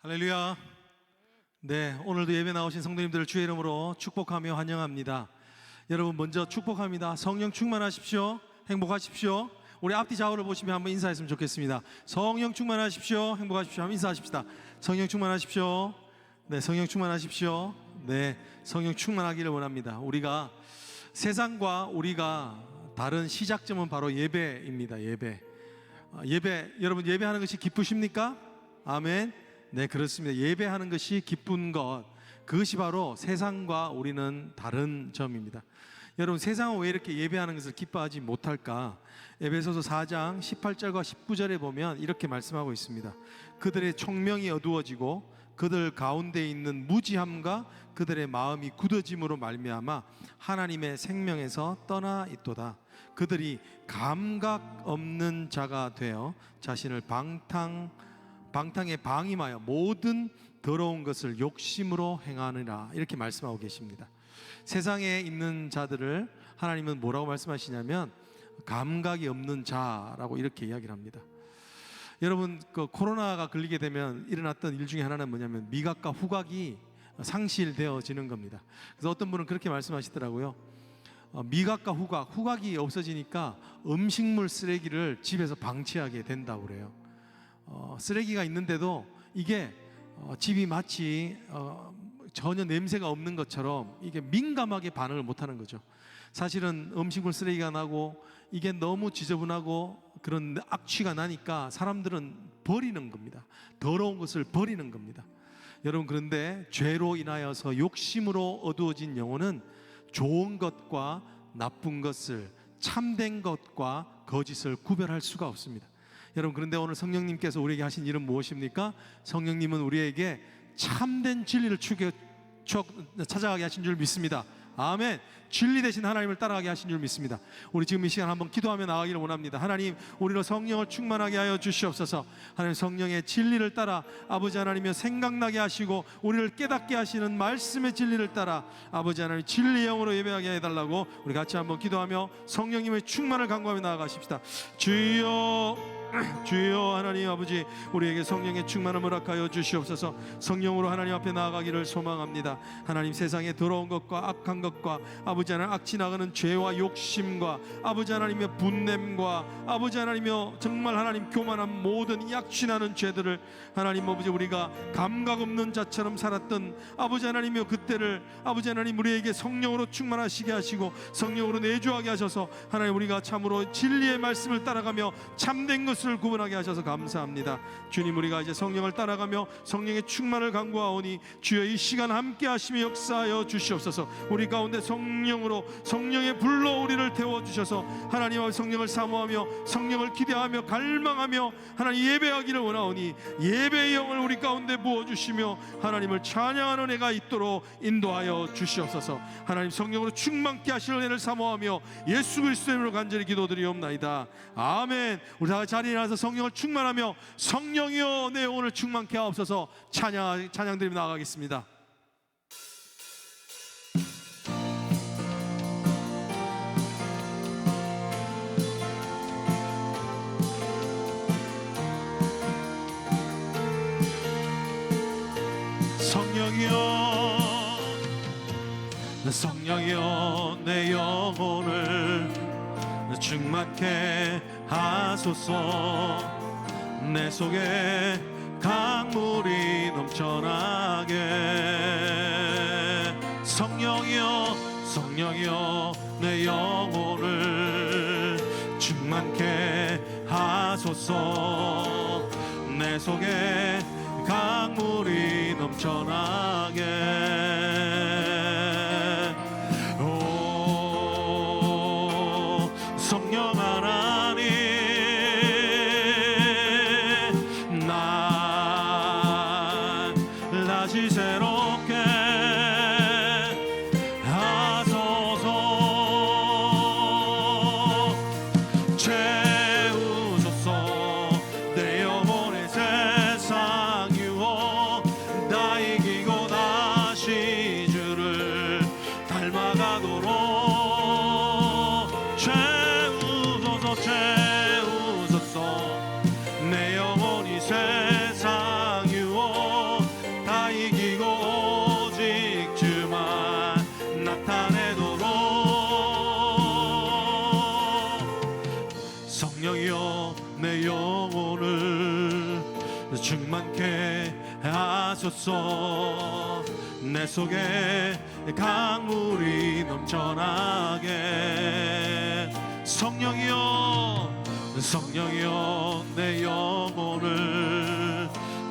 할렐루야. 네, 오늘도 예배 나오신 성도님들을 주의 이름으로 축복하며 환영합니다. 여러분, 먼저 축복합니다. 성령 충만하십시오. 행복하십시오. 우리 앞뒤 좌우를 보시면 한번 인사했으면 좋겠습니다. 성령 충만하십시오. 행복하십시오. 한번 인사하십시다. 성령 충만하십시오. 네, 성령 충만하십시오. 네, 성령 충만하기를 원합니다. 우리가 세상과 우리가 다른 시작점은 바로 예배입니다. 예배. 여러분, 예배하는 것이 기쁘십니까? 아멘. 네, 그렇습니다. 예배하는 것이 기쁜 것, 그것이 바로 세상과 우리는 다른 점입니다. 여러분, 세상은 왜 이렇게 예배하는 것을 기뻐하지 못할까? 에베소서 4장 18절과 19절에 보면 이렇게 말씀하고 있습니다. 그들의 총명이 어두워지고 그들 가운데 있는 무지함과 그들의 마음이 굳어짐으로 말미암아 하나님의 생명에서 떠나 있도다. 그들이 감각 없는 자가 되어 자신을 방탕에 방임하여 모든 더러운 것을 욕심으로 행하느라, 이렇게 말씀하고 계십니다. 세상에 있는 자들을 하나님은 뭐라고 말씀하시냐면 감각이 없는 자라고 이렇게 이야기를 합니다. 여러분, 코로나가 걸리게 되면 일어났던 일 중에 하나는 뭐냐면 미각과 후각이 상실되어지는 겁니다. 그래서 어떤 분은 그렇게 말씀하시더라고요. 미각과 후각이 없어지니까 음식물 쓰레기를 집에서 방치하게 된다고 그래요. 쓰레기가 있는데도 이게 집이 마치 전혀 냄새가 없는 것처럼 이게 민감하게 반응을 못하는 거죠. 사실은 음식물 쓰레기가 나고 이게 너무 지저분하고 그런 악취가 나니까 사람들은 버리는 겁니다. 더러운 것을 버리는 겁니다. 여러분, 그런데 죄로 인하여서 욕심으로 어두워진 영혼은 좋은 것과 나쁜 것을, 참된 것과 거짓을 구별할 수가 없습니다. 여러분, 그런데 오늘 성령님께서 우리에게 하신 일은 무엇입니까? 성령님은 우리에게 참된 진리를 찾아가게 하신 줄 믿습니다. 아멘. 진리 대신 하나님을 따라가게 하신 줄 믿습니다. 우리 지금 이 시간 한번 기도하며 나가기를 원합니다. 하나님, 우리로 성령을 충만하게 하여 주시옵소서. 하나님, 성령의 진리를 따라 아버지 하나님이여 생각나게 하시고 우리를 깨닫게 하시는 말씀의 진리를 따라 아버지 하나님 진리의 영으로 예배하게 해달라고 우리 같이 한번 기도하며 성령님의 충만을 간구하며 나아가십시다. 주여, 주여, 하나님 아버지, 우리에게 성령의 충만을 허락하여 주시옵소서. 성령으로 하나님 앞에 나아가기를 소망합니다. 하나님, 세상의 더러운 것과 악한 것과 아버지 하나님 악취 나가는 죄와 욕심과 아버지 하나님의 분냄과 아버지 하나님이여 정말 하나님 교만한 모든 약취나는 죄들을 하나님 아버지 우리가 감각 없는 자처럼 살았던 아버지 하나님이여 그때를 아버지 하나님 우리에게 성령으로 충만하시게 하시고 성령으로 내주하게 하셔서 하나님 우리가 참으로 진리의 말씀을 따라가며 참된 것을 구분하게 하셔서 감사합니다. 주님, 우리가 이제 성령을 따라가며 성령의 충만을 간구하오니 주여 이 시간 함께 하시며 역사하여 주시옵소서. 우리 가운데 성령으로 성령의 불로 우리를 태워주셔서 하나님 앞에 성령을 사모하며 성령을 기대하며 갈망하며 하나님 예배하기를 원하오니 예배의 영을 우리 가운데 부어주시며 하나님을 찬양하는 은혜가 있도록 인도하여 주시옵소서. 하나님, 성령으로 충만케 하실 은혜를 사모하며 예수 그리스도의 이름으로 간절히 기도드리옵나이다. 아멘. 우리 다 자리에 일어나서 성령을 충만하며 성령이여 내 영혼을 충만케 하옵소서. 찬양드리며 나아가겠습니다. 성령이여 내 영혼을 충만케 하소서. 내 속에 강물이 넘쳐나게. 성령이여 내 영혼을 충만케 하소서. 내 속에 강물이 넘쳐나게. 성령 하나님, 난 다시 새롭게 하소서. 채우소서. 내 영혼의 세상 유혹 다 이기고 다시 주 충만케 하소서. 내 속에 강물이 넘쳐나게. 성령이여 성령이여 내 영혼을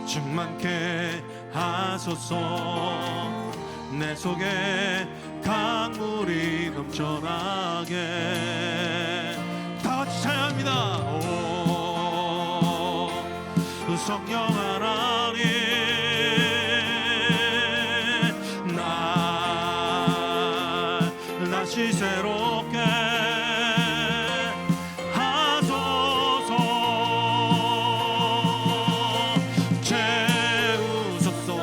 충만케 하소서. 내 속에 강물이 넘쳐나게. 다 같이 찬양합니다. 오 성령 하나님 날 다시 새롭게 하소서. 채우소서.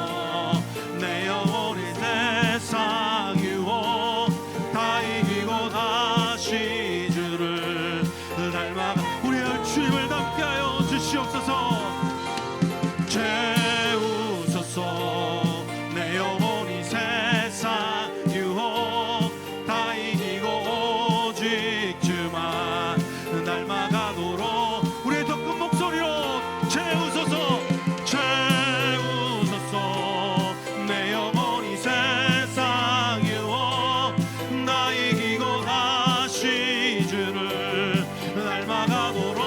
내 영혼이 세상 유혹 다 이기고 다시 주를 닮아가. 우리의 주님을 닮게 하여 주시옵소서. 채우소서. 내 영혼이 세상 유혹 다 이기고 오직 주만 닮아가도록 우리의 더 큰 목소리로 채우소서. 채우소서. 내 영혼이 세상 유혹 다 이기고 다시 주를 닮아가도록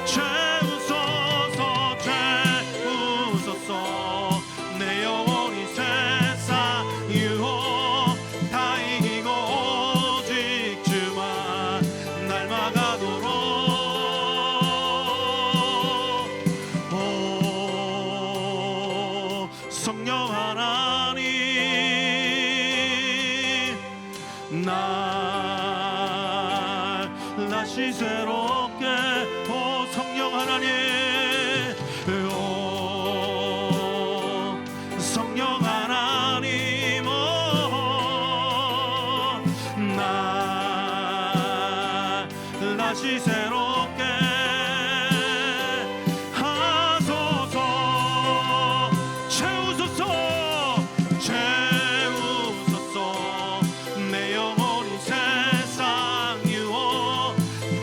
채우소서. 채우소서. 내 영혼이 세상 유혹 다 이기고 오직 주만 닮아가도록. 오 성령 하나님 날 다시 새롭게. 오 성령 하나님 오 성령 하나님 오 날 다시 새롭게 하소서. 채우소서. 채우소서. 내 영혼이 세상 유혹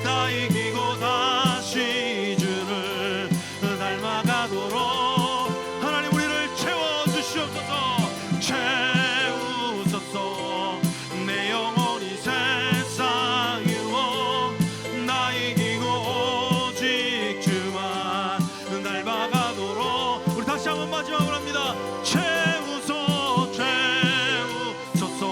다 이기고 다시 주를 닮아가도록 하나님 우리를 채워주시옵소서. 채우소서. 내 영혼이 세상 유혹 다 이기고 오직 주만 닮아가도록. 우리 다시 한번 마지막으로 합니다. 채우소서. 채우소서.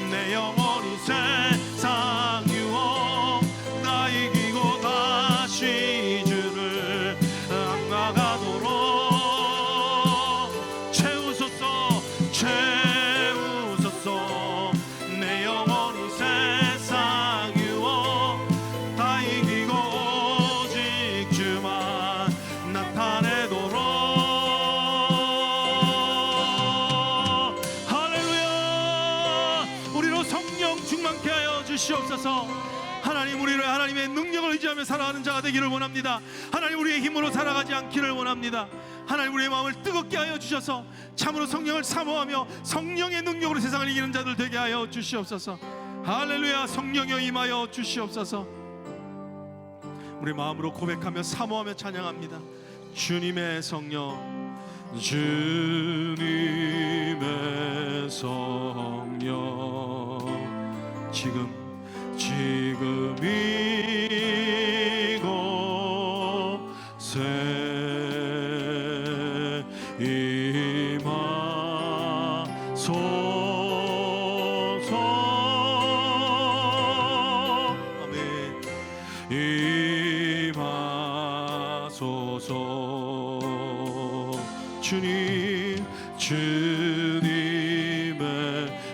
내 영혼이 세상 유혹 다 이기고 다시 주를 닮아가도록. 채우소서. 채우소서. 내 영혼이 세상 유혹 다 이기고 오직 주만 나타내도록. 할렐루야. 우리로 성령 충만케 하여 주시옵소서. 하나님 우리를 하나님의 능력을 의지하며 살아가는 자가 되기를 원합니다. 하나님 우리의 힘으로 살아가지 않기를 원합니다. 하나님 우리의 마음을 뜨겁게 하여 주셔서 참으로 성령을 사모하며 성령의 능력으로 세상을 이기는 자들 되게 하여 주시옵소서. 할렐루야. 성령여 임하여 주시옵소서. 우리 마음으로 고백하며 사모하며 찬양합니다. 주님의 성령 주님의 성령 지금 이곳에 임하소서. 아멘. 임하소서. 주님 주님의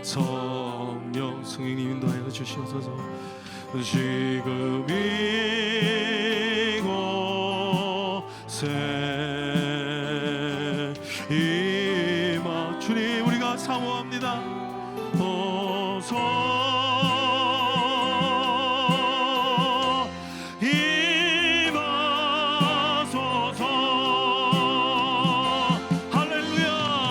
성령 성령님 인도하여 주시옵소서. 지금 이곳에 임하. 주님 우리가 사모합니다. 어서 할렐루야.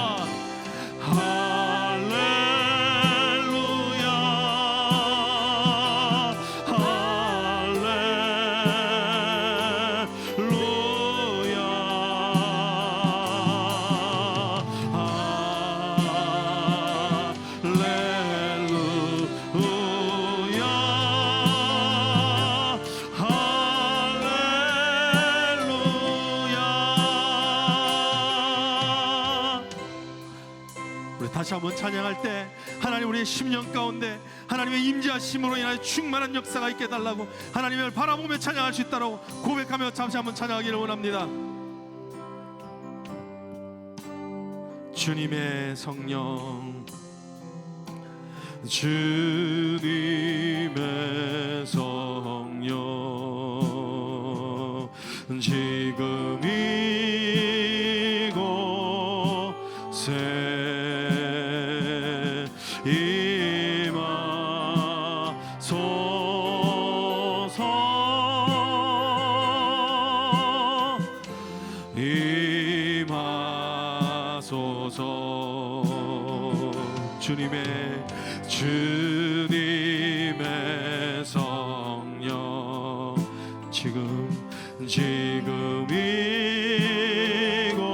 다시 한번 찬양할 때 하나님 우리의 심령 가운데 하나님의 임재하심으로 인하여 충만한 역사가 있게 해달라고 하나님을 바라보며 찬양할 수 있다고 고백하며 잠시 한번 찬양하기를 원합니다. 주님의 성령, 주님의 성령, 지금 이곳에 임하소서. 주님의 성령, 지금 이곳에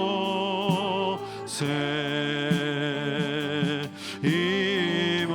임하소서.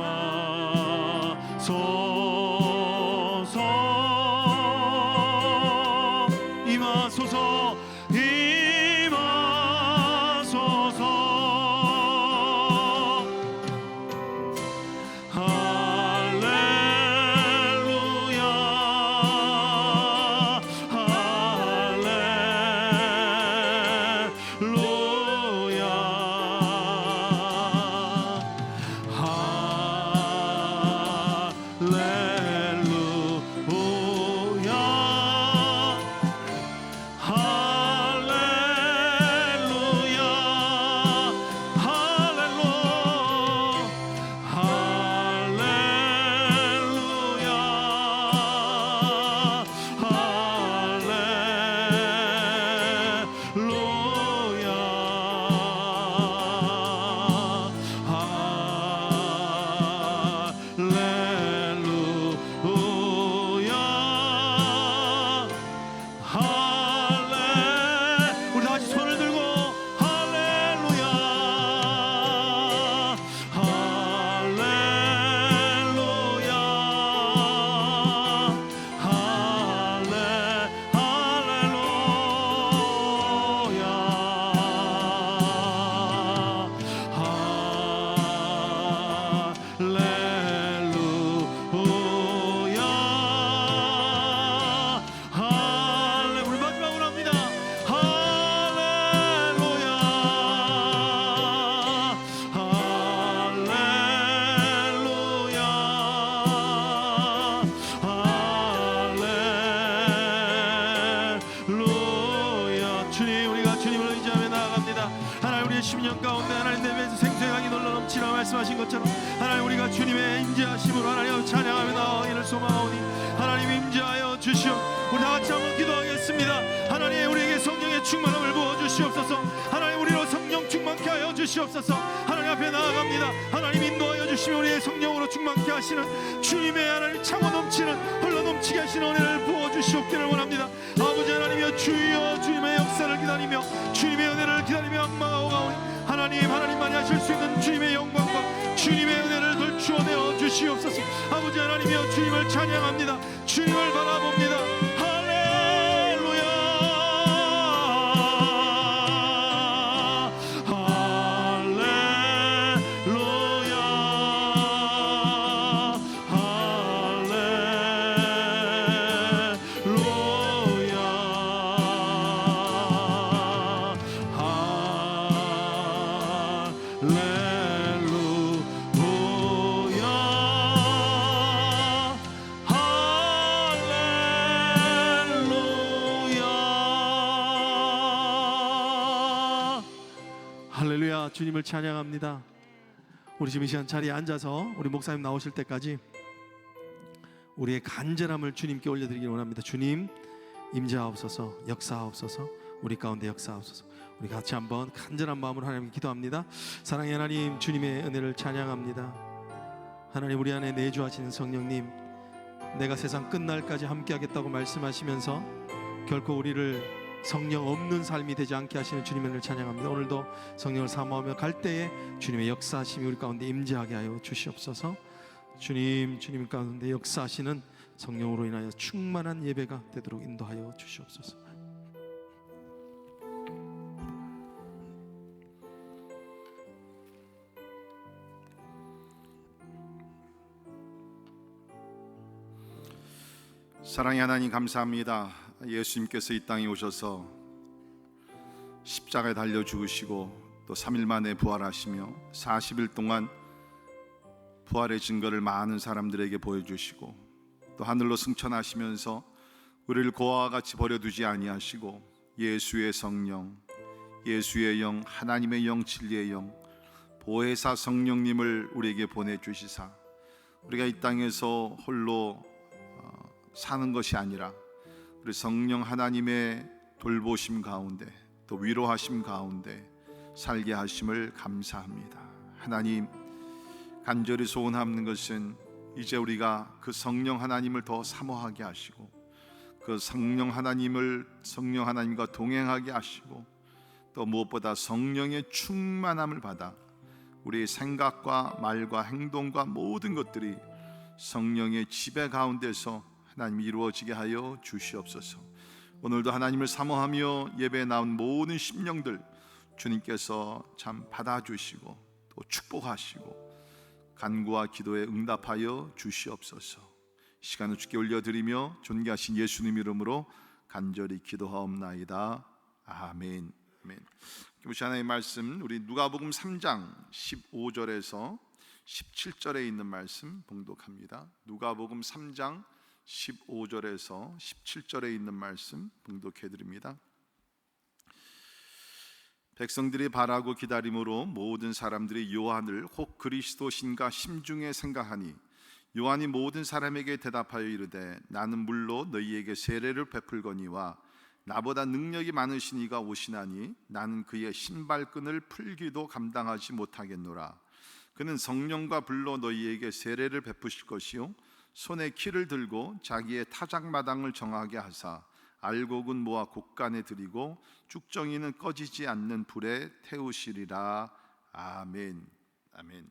말씀하신 것처럼 하나님 우리가 주님의 임재하심으로 하나님 찬양하며 나아가기를 소망하오니 하나님 임재하여 주시오. 우리 다같이 한번 기도하겠습니다. 하나님 우리에게 성령의 충만함을 부어주시옵소서. 하나님 우리로 성령 충만케 하여 주시옵소서. 하나님 앞에 나아갑니다. 하나님 인도하여 주시며 우리의 성령으로 충만케 하시는 주님의 하나님 차고 넘치는 흘러넘치게 하시는 은혜를 부어주시옵기를 원합니다. 아버지 하나님이여 주여 주님의 역사를 기다리며 주님의 은혜를 기다리며 악망하고 가오니 하나님만이 하실 수 있는 주님의 영광과 주님의 은혜를 돌추어내어 주시옵소서. 아버지 하나님이여 주님을 찬양합니다. 주님을 바라봅니다. 할렐루야 할렐루야 할렐루야. 주님을 찬양합니다. 우리 지금 이 시간 자리에 앉아서 우리 목사님 나오실 때까지 우리의 간절함을 주님께 올려드리길 원합니다. 주님 임재하옵소서, 역사하옵소서, 우리 가운데 역사하옵소서. 우리 같이 한번 간절한 마음으로 하나님께 기도합니다. 사랑의 하나님, 주님의 은혜를 찬양합니다. 하나님 우리 안에 내주하시는 성령님, 내가 세상 끝날까지 함께하겠다고 말씀하시면서 결코 우리를 성령 없는 삶이 되지 않게 하시는 주님의 은혜를 찬양합니다. 오늘도 성령을 사모하며 갈 때에 주님의 역사하심이 우리 가운데 임재하게 하여 주시옵소서. 주님 가운데 역사하시는 성령으로 인하여 충만한 예배가 되도록 인도하여 주시옵소서. 사랑의 하나님, 감사합니다. 예수님께서 이 땅에 오셔서 십자가에 달려 죽으시고 또 3일 만에 부활하시며 40일 동안 부활의 증거를 많은 사람들에게 보여주시고 또 하늘로 승천하시면서 우리를 고아와 같이 버려두지 아니하시고 예수의 성령, 예수의 영, 하나님의 영, 진리의 영, 보혜사 성령님을 우리에게 보내주시사 우리가 이 땅에서 홀로 사는 것이 아니라 우리 성령 하나님의 돌보심 가운데 또 위로하심 가운데 살게 하심을 감사합니다. 하나님, 간절히 소원하는 것은 이제 우리가 그 성령 하나님을 더 사모하게 하시고 그 성령 하나님과 동행하게 하시고 또 무엇보다 성령의 충만함을 받아 우리의 생각과 말과 행동과 모든 것들이 성령의 지배 가운데서 하나님 이루어지게 하여 주시옵소서. 오늘도 하나님을 사모하며 예배에 나온 모든 심령들 주님께서 참 받아주시고 또 축복하시고 간구와 기도에 응답하여 주시옵소서. 시간을 주께 올려드리며 존귀하신 예수님 이름으로 간절히 기도하옵나이다. 아멘. 아멘. 하나님의 말씀, 우리 누가복음 3장 15절에서 17절에 있는 말씀 봉독합니다. 누가복음 3장 15절에서 17절에 있는 말씀 봉독해 드립니다. 백성들이 바라고 기다림으로 모든 사람들이 요한을 혹 그리스도신가 심중에 생각하니 요한이 모든 사람에게 대답하여 이르되 나는 물로 너희에게 세례를 베풀거니와 나보다 능력이 많으신 이가 오시나니 나는 그의 신발끈을 풀기도 감당하지 못하겠노라. 그는 성령과 불로 너희에게 세례를 베푸실 것이요 손에 키를 들고 자기의 타작마당을 정하게 하사 알곡은 모아 곡간에 들이고 쭉정이는 꺼지지 않는 불에 태우시리라. 아멘. 아멘.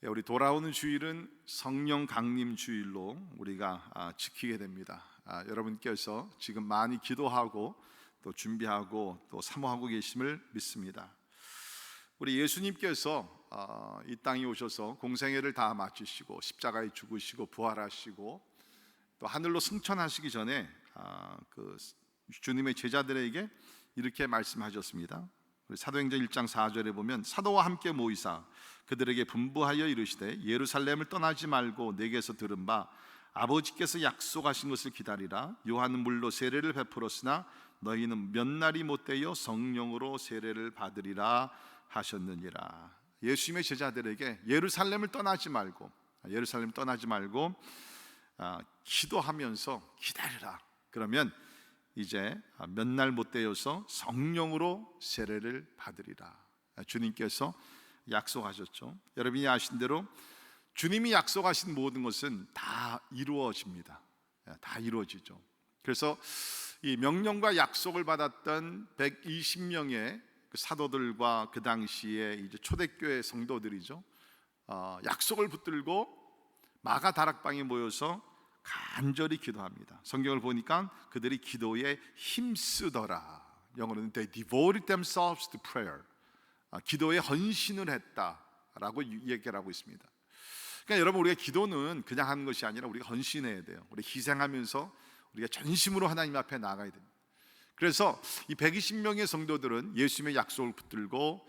우리 돌아오는 주일은 성령 강림 주일로 우리가 지키게 됩니다. 여러분께서 지금 많이 기도하고 또 준비하고 또 사모하고 계심을 믿습니다. 우리 예수님께서 이 땅에 오셔서 공생애를 다 마치시고 십자가에 죽으시고 부활하시고 또 하늘로 승천하시기 전에 그 주님의 제자들에게 이렇게 말씀하셨습니다. 우리 사도행전 1장 4절에 보면 사도와 함께 모이사 그들에게 분부하여 이르시되 예루살렘을 떠나지 말고 내게서 들은 바 아버지께서 약속하신 것을 기다리라. 요한은 물로 세례를 베풀었으나 너희는 몇 날이 못되어 성령으로 세례를 받으리라 하셨느니라. 예수님의 제자들에게 예루살렘을 떠나지 말고 기도하면서 기다리라. 그러면 이제 몇 날 못되어서 성령으로 세례를 받으리라. 주님께서 약속하셨죠. 여러분이 아신 대로 주님이 약속하신 모든 것은 다 이루어집니다. 다 이루어지죠. 그래서 이 명령과 약속을 받았던 120명의 그 사도들과 그 당시에 이제 초대교회 성도들이죠. 약속을 붙들고 마가 다락방에 모여서 간절히 기도합니다. 성경을 보니까 그들이 기도에 힘쓰더라. 영어로는 they devoted themselves to prayer. 기도에 헌신을 했다라고 얘기를 하고 있습니다. 그러니까 여러분, 우리가 기도는 그냥 하는 것이 아니라 우리가 헌신해야 돼요. 우리 희생하면서 우리가 전심으로 하나님 앞에 나가야 됩니다. 그래서 이 120명의 성도들은 예수님의 약속을 붙들고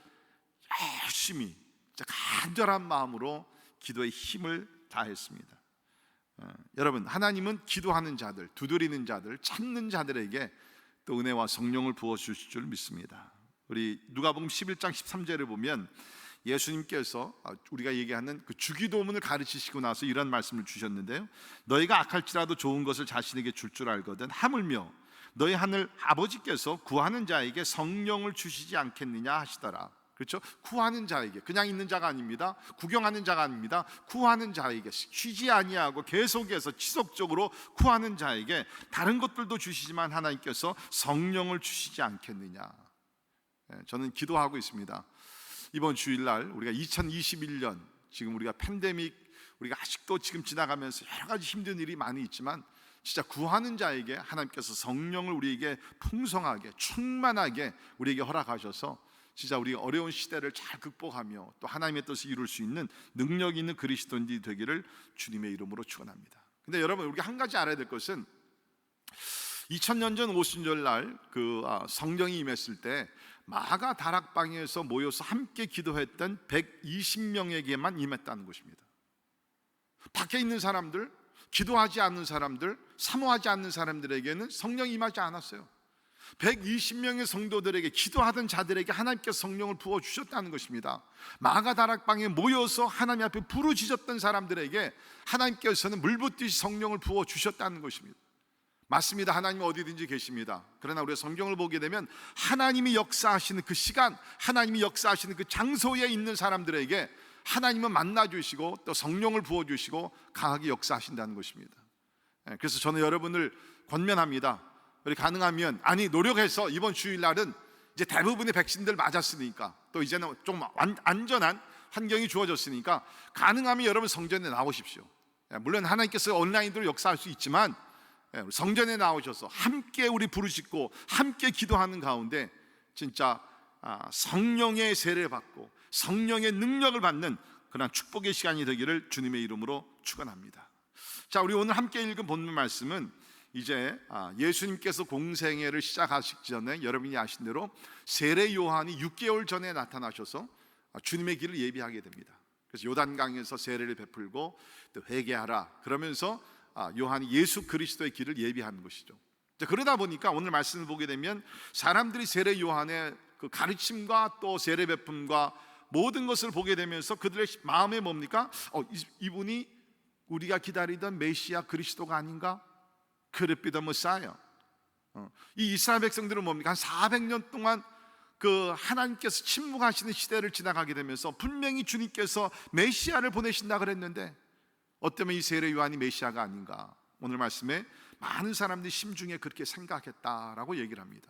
열심히 간절한 마음으로 기도에 힘을 다했습니다. 여러분, 하나님은 기도하는 자들, 두드리는 자들, 찾는 자들에게 또 은혜와 성령을 부어주실 줄 믿습니다. 우리 누가복음 11장 13절을 보면 예수님께서 우리가 얘기하는 그 주기도문을 가르치시고 나서 이런 말씀을 주셨는데요. 너희가 악할지라도 좋은 것을 자신에게 줄 알거든 하물며 너희 하늘 아버지께서 구하는 자에게 성령을 주시지 않겠느냐 하시더라. 그렇죠? 구하는 자에게, 그냥 있는 자가 아닙니다. 구경하는 자가 아닙니다. 구하는 자에게, 쉬지 아니하고 계속해서 지속적으로 구하는 자에게 다른 것들도 주시지만 하나님께서 성령을 주시지 않겠느냐. 저는 기도하고 있습니다. 이번 주일날 우리가 2021년 지금 우리가 팬데믹, 우리가 아직도 지금 지나가면서 여러 가지 힘든 일이 많이 있지만 진짜 구하는 자에게 하나님께서 성령을 우리에게 풍성하게 충만하게 우리에게 허락하셔서 진짜 우리가 어려운 시대를 잘 극복하며 또 하나님의 뜻을 이룰 수 있는 능력 있는 그리스도인이 되기를 주님의 이름으로 축원합니다. 근데 여러분, 우리가 한 가지 알아야 될 것은 2000년 전 오순절날 성령이 임했을 때 마가 다락방에서 모여서 함께 기도했던 120명에게만 임했다는 것입니다. 밖에 있는 사람들, 기도하지 않는 사람들, 사모하지 않는 사람들에게는 성령이 임하지 않았어요. 120명의 성도들에게, 기도하던 자들에게 하나님께서 성령을 부어주셨다는 것입니다. 마가 다락방에 모여서 하나님 앞에 부르짖었던 사람들에게 하나님께서는 물붓듯이 성령을 부어주셨다는 것입니다. 맞습니다. 하나님은 어디든지 계십니다. 그러나 우리가 성경을 보게 되면 하나님이 역사하시는 그 시간, 하나님이 역사하시는 그 장소에 있는 사람들에게 하나님은 만나주시고 또 성령을 부어주시고 강하게 역사하신다는 것입니다. 그래서 저는 여러분을 권면합니다. 우리 가능하면, 노력해서 이번 주일날은 이제 대부분의 백신들 맞았으니까, 또 이제는 좀 안전한 환경이 주어졌으니까 가능하면 여러분 성전에 나오십시오. 물론 하나님께서 온라인으로 역사할 수 있지만 성전에 나오셔서 함께 우리 부르짖고 함께 기도하는 가운데 진짜 성령의 세례를 받고 성령의 능력을 받는 그런 축복의 시간이 되기를 주님의 이름으로 축원합니다. 자, 우리 오늘 함께 읽은 본문 말씀은 이제 예수님께서 공생애를 시작하시기 전에 여러분이 아신 대로 세례 요한이 6개월 전에 나타나셔서 주님의 길을 예비하게 됩니다. 그래서 요단강에서 세례를 베풀고 또 회개하라 그러면서 요한이 예수 그리스도의 길을 예비하는 것이죠. 그러다 보니까 오늘 말씀을 보게 되면 사람들이 세례 요한의 그 가르침과 또 세례 베품과 모든 것을 보게 되면서 그들의 마음에 뭡니까? 이분이 우리가 기다리던 메시아 그리스도가 아닌가? Could it be the Messiah? 이 이스라엘 백성들은 뭡니까? 한 400년 동안 그 하나님께서 침묵하시는 시대를 지나가게 되면서 분명히 주님께서 메시아를 보내신다 그랬는데 어쩌면 이 세례 요한이 메시아가 아닌가? 오늘 말씀에 많은 사람들이 심중에 그렇게 생각했다라고 얘기를 합니다.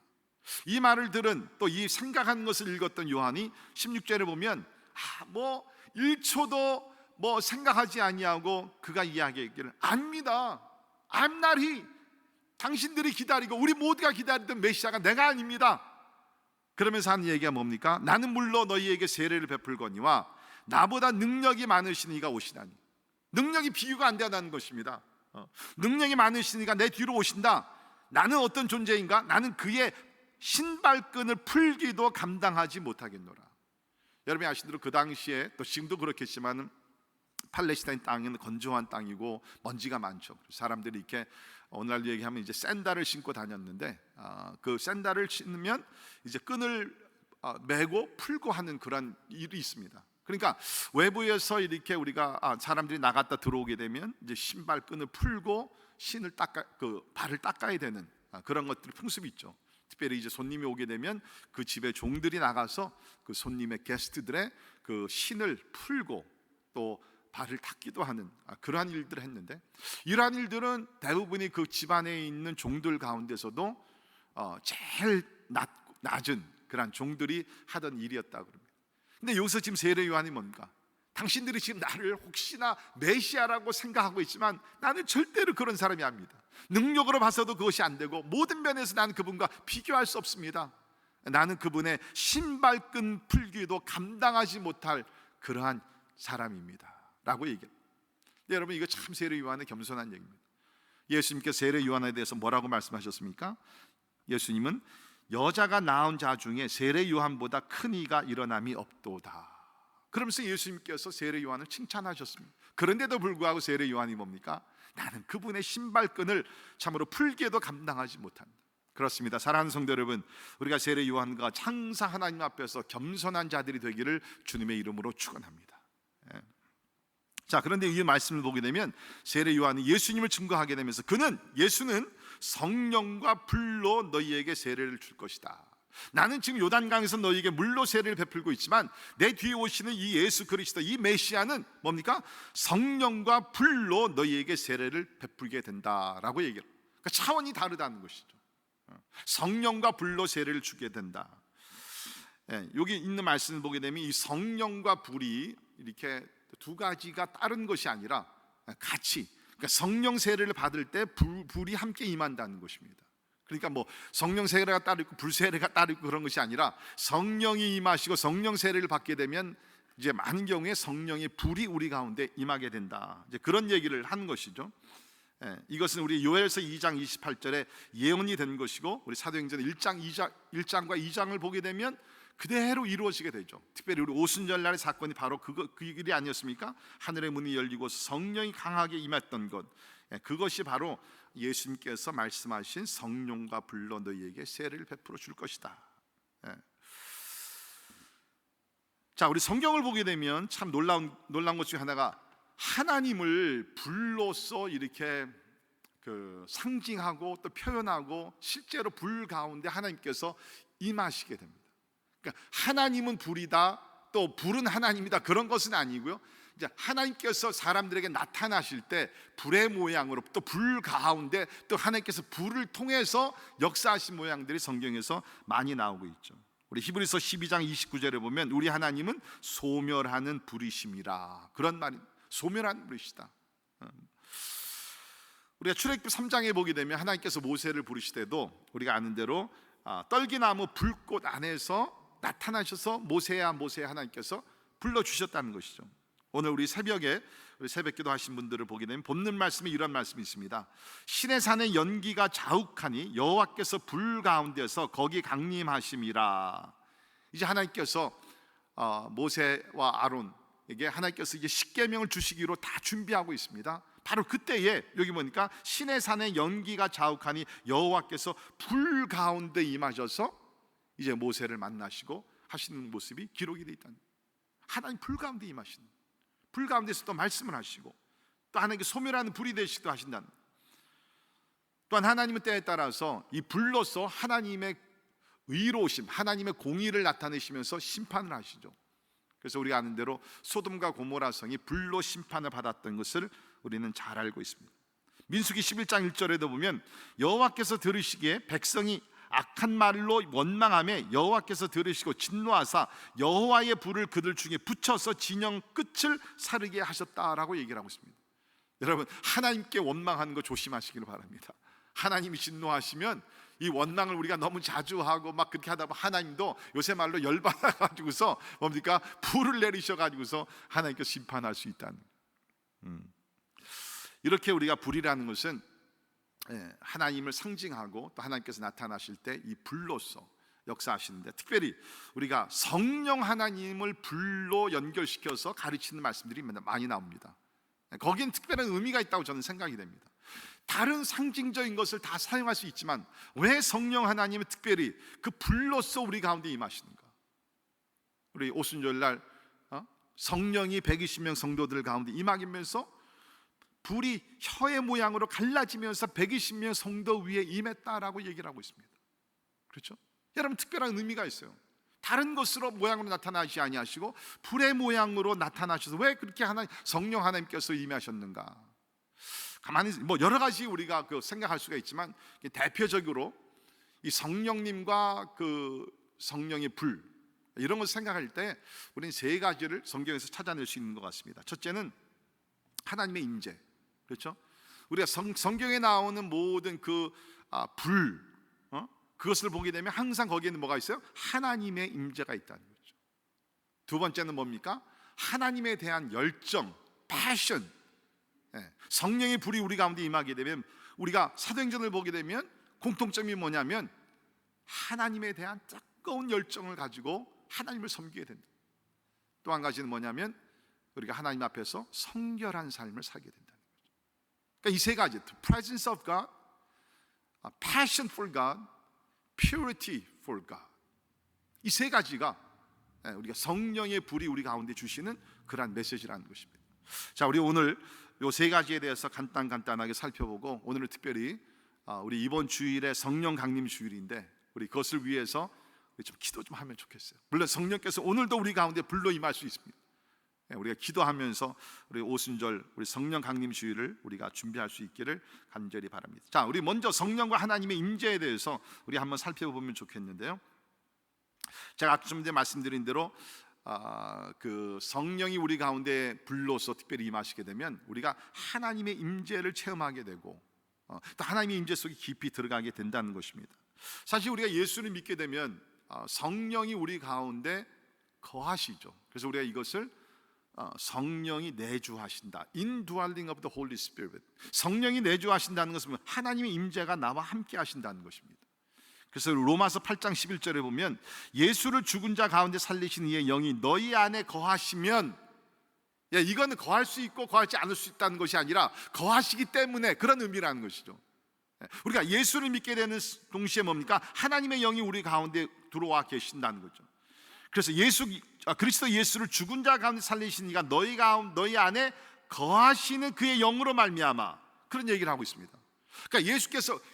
이 말을 들은, 또 이 생각한 것을 읽었던 요한이 16절에 보면 1초도 생각하지 아니하고 그가 이야기하기를 압니다. I'm not he. 당신들이 기다리고 우리 모두가 기다리던 메시아가 내가 아닙니다. 그러면서 하는 얘기가 뭡니까? 나는 물론 너희에게 세례를 베풀거니와 나보다 능력이 많으신 이가 오시다니. 능력이 비유가 안 된다는 것입니다. 능력이 많으시니까 내 뒤로 오신다. 나는 어떤 존재인가? 나는 그의 신발끈을 풀기도 감당하지 못하겠노라. 여러분이 아시는 대로 그 당시에, 또 지금도 그렇겠지만 팔레스타인 땅은 건조한 땅이고 먼지가 많죠. 사람들이 이렇게 오늘날 얘기하면 이제 샌들을 신고 다녔는데 그 샌들을 신으면 이제 끈을 매고 풀고 하는 그런 일이 있습니다. 그러니까 외부에서 이렇게 우리가 사람들이 나갔다 들어오게 되면 이제 신발 끈을 풀고 신을 발을 닦아야 되는 그런 것들이 풍습이 있죠. 특별히 이제 손님이 오게 되면 그 집에 종들이 나가서 그 손님의 게스트들의 그 신을 풀고 또 발을 닦기도 하는 그러한 일들을 했는데, 이러한 일들은 대부분이 그 집안에 있는 종들 가운데서도 제일 낮은 그런 종들이 하던 일이었다고 합니다. 근데 여기서 지금 세례 요한이 뭔가? 당신들이 지금 나를 혹시나 메시아라고 생각하고 있지만 나는 절대로 그런 사람이 아닙니다. 능력으로 봐서도 그것이 안 되고 모든 면에서 나는 그분과 비교할 수 없습니다. 나는 그분의 신발끈 풀기도 감당하지 못할 그러한 사람입니다 라고 얘기합니다. 여러분, 이거 참 세례 요한의 겸손한 얘기입니다. 예수님께서 세례 요한에 대해서 뭐라고 말씀하셨습니까? 예수님은 여자가 낳은 자 중에 세례 요한보다 큰 이가 일어남이 없도다. 그러면서 예수님께서 세례 요한을 칭찬하셨습니다. 그런데도 불구하고 세례 요한이 뭡니까? 나는 그분의 신발끈을 참으로 풀기에도 감당하지 못한다. 그렇습니다. 사랑하는 성도 여러분, 우리가 세례 요한과 항상 하나님 앞에서 겸손한 자들이 되기를 주님의 이름으로 축원합니다. 자, 그런데 이 말씀을 보게 되면 세례 요한이 예수님을 증거하게 되면서 예수는 성령과 불로 너희에게 세례를 줄 것이다. 나는 지금 요단강에서 너희에게 물로 세례를 베풀고 있지만 내 뒤에 오시는 이 예수 그리스도, 이 메시아는 뭡니까? 성령과 불로 너희에게 세례를 베풀게 된다라고 얘기해요. 그러니까 차원이 다르다는 것이죠. 성령과 불로 세례를 주게 된다. 여기 있는 말씀을 보게 되면 이 성령과 불이 이렇게 두 가지가 다른 것이 아니라 같이, 그러니까 성령 세례를 받을 때 불이 함께 임한다는 것입니다. 그러니까 성령 세례가 따로 있고 불 세례가 따로 있고 그런 것이 아니라 성령이 임하시고 성령 세례를 받게 되면 이제 많은 경우에 성령의 불이 우리 가운데 임하게 된다. 이제 그런 얘기를 하는 것이죠. 이것은 우리 요엘서 2장 28절에 예언이 된 것이고, 우리 사도행전 1장과 2장을 보게 되면 그대로 이루어지게 되죠. 특별히 우리 오순절 날의 사건이 바로 그 일이 아니었습니까? 하늘의 문이 열리고 성령이 강하게 임했던 것, 그것이 바로 예수님께서 말씀하신 성령과 불로 너희에게 세례를 베풀어 줄 것이다. 자, 우리 성경을 보게 되면 참 놀라운 것 중에 하나가 하나님을 불로써 이렇게 상징하고 또 표현하고, 실제로 불 가운데 하나님께서 임하시게 됩니다. 그러니까 하나님은 불이다, 또 불은 하나님이다, 그런 것은 아니고요. 이제 하나님께서 사람들에게 나타나실 때 불의 모양으로, 또 불 가운데 또 하나님께서 불을 통해서 역사하신 모양들이 성경에서 많이 나오고 있죠. 우리 히브리서 12장 29절에 보면 우리 하나님은 소멸하는 불이심이라, 그런 말이, 소멸하는 불이시다. 우리가 출애굽기 3장에 보게 되면 하나님께서 모세를 부르시때도 우리가 아는 대로 떨기나무 불꽃 안에서 나타나셔서 모세야 모세야 하나님께서 불러주셨다는 것이죠. 오늘 우리 새벽기도 하신 분들을 보게 되면 본문 말씀에 이런 말씀이 있습니다. 신의 산에 연기가 자욱하니 여호와께서 불 가운데서 거기 강림하심이라. 이제 하나님께서 모세와 아론에게 하나님께서 이제 십계명을 주시기로 다 준비하고 있습니다. 바로 그때에 여기 보니까 신의 산에 연기가 자욱하니 여호와께서 불 가운데 임하셔서 이제 모세를 만나시고 하시는 모습이 기록이 되어 있다는, 하나님 불 가운데 임하시는, 불 가운데서 또 말씀을 하시고, 또 하나님께 소멸하는 불이 되시기도 하신다는, 또한 하나님은 때에 따라서 이 불로서 하나님의 의로우심, 하나님의 공의를 나타내시면서 심판을 하시죠. 그래서 우리가 아는 대로 소돔과 고모라 성이 불로 심판을 받았던 것을 우리는 잘 알고 있습니다. 민수기 11장 1절에도 보면 여호와께서 들으시기에 백성이 악한 말로 원망하며 여호와께서 들으시고 진노하사 여호와의 불을 그들 중에 붙여서 진영 끝을 사르게 하셨다라고 얘기를 하고 있습니다. 여러분, 하나님께 원망하는 거 조심하시길 바랍니다. 하나님이 진노하시면 이 원망을 우리가 너무 자주 하고 막 그렇게 하다 보면 하나님도 요새 말로 열받아 가지고서 뭡니까? 불을 내리셔 가지고서 하나님께서 심판할 수 있다는, 이렇게 우리가 불이라는 것은 하나님을 상징하고 또 하나님께서 나타나실 때 이 불로서 역사하시는데, 특별히 우리가 성령 하나님을 불로 연결시켜서 가르치는 말씀들이 많이 나옵니다. 거기엔 특별한 의미가 있다고 저는 생각이 됩니다. 다른 상징적인 것을 다 사용할 수 있지만 왜 성령 하나님은 특별히 그 불로서 우리 가운데 임하시는가? 우리 오순절 날 성령이 120명 성도들 가운데 임하면서 불이 혀의 모양으로 갈라지면서 120명 성도 위에 임했다라고 얘기를 하고 있습니다. 그렇죠? 여러분, 특별한 의미가 있어요. 다른 것으로 모양으로 나타나지 아니하시고 불의 모양으로 나타나셔서 왜 그렇게 성령 하나님께서 임하셨는가? 가만히 여러 가지 우리가 생각할 수가 있지만, 대표적으로 이 성령님과 그 성령의 불, 이런 것을 생각할 때 우리는 세 가지를 성경에서 찾아낼 수 있는 것 같습니다. 첫째는 하나님의 임재, 그렇죠? 우리가 성경에 나오는 모든 불, 그것을 보게 되면 항상 거기에는 뭐가 있어요? 하나님의 임재가 있다는 거죠. 두 번째는 뭡니까? 하나님에 대한 열정, 패션. 성령의 불이 우리 가운데 임하게 되면 우리가 사도행전을 보게 되면 공통점이 뭐냐면 하나님에 대한 뜨거운 열정을 가지고 하나님을 섬기게 된다. 또 한 가지는 뭐냐면 우리가 하나님 앞에서 성결한 삶을 살게 된다는 거죠. 그러니까 이 세 가지, presence of God, passion for God, purity for God, 이 세 가지가 우리가 성령의 불이 우리 가운데 주시는 그러한 메시지라는 것입니다. 자, 우리 오늘 이 세 가지에 대해서 간단하게 살펴보고, 오늘은 특별히 우리 이번 주일에 성령 강림 주일인데 우리 그것을 위해서 좀 기도 좀 하면 좋겠어요. 물론 성령께서 오늘도 우리 가운데 불로 임할 수 있습니다. 우리가 기도하면서 우리 오순절 우리 성령 강림 주일을 우리가 준비할 수 있기를 간절히 바랍니다. 자, 우리 먼저 성령과 하나님의 임재에 대해서 우리 한번 살펴보면 좋겠는데요. 제가 아까 좀 전에 말씀드린 대로 그 성령이 우리 가운데 불로서 특별히 임하시게 되면 우리가 하나님의 임재를 체험하게 되고 또 하나님의 임재 속에 깊이 들어가게 된다는 것입니다. 사실 우리가 예수를 믿게 되면 성령이 우리 가운데 거하시죠. 그래서 우리가 이것을 성령이 내주하신다. Indwelling of the Holy Spirit. 성령이 내주하신다는 것은 하나님의 임재가 나와 함께 하신다는 것입니다. 그래서 로마서 8장 11절에 보면 예수를 죽은 자 가운데 살리신 이의 영이 너희 안에 거하시면, 이거는 거할 수 있고 거하지 않을 수 있다는 것이 아니라 거하시기 때문에 그런 의미라는 것이죠. 우리가 예수를 믿게 되는 동시에 뭡니까? 하나님의 영이 우리 가운데 들어와 계신다는 거죠. 그래서 그리스도 예수를 죽은 자 가운데 살리신 이가 너희 안에 거하시는 그의 영으로 말미암아, 그런 얘기를 하고 있습니다. 그러니까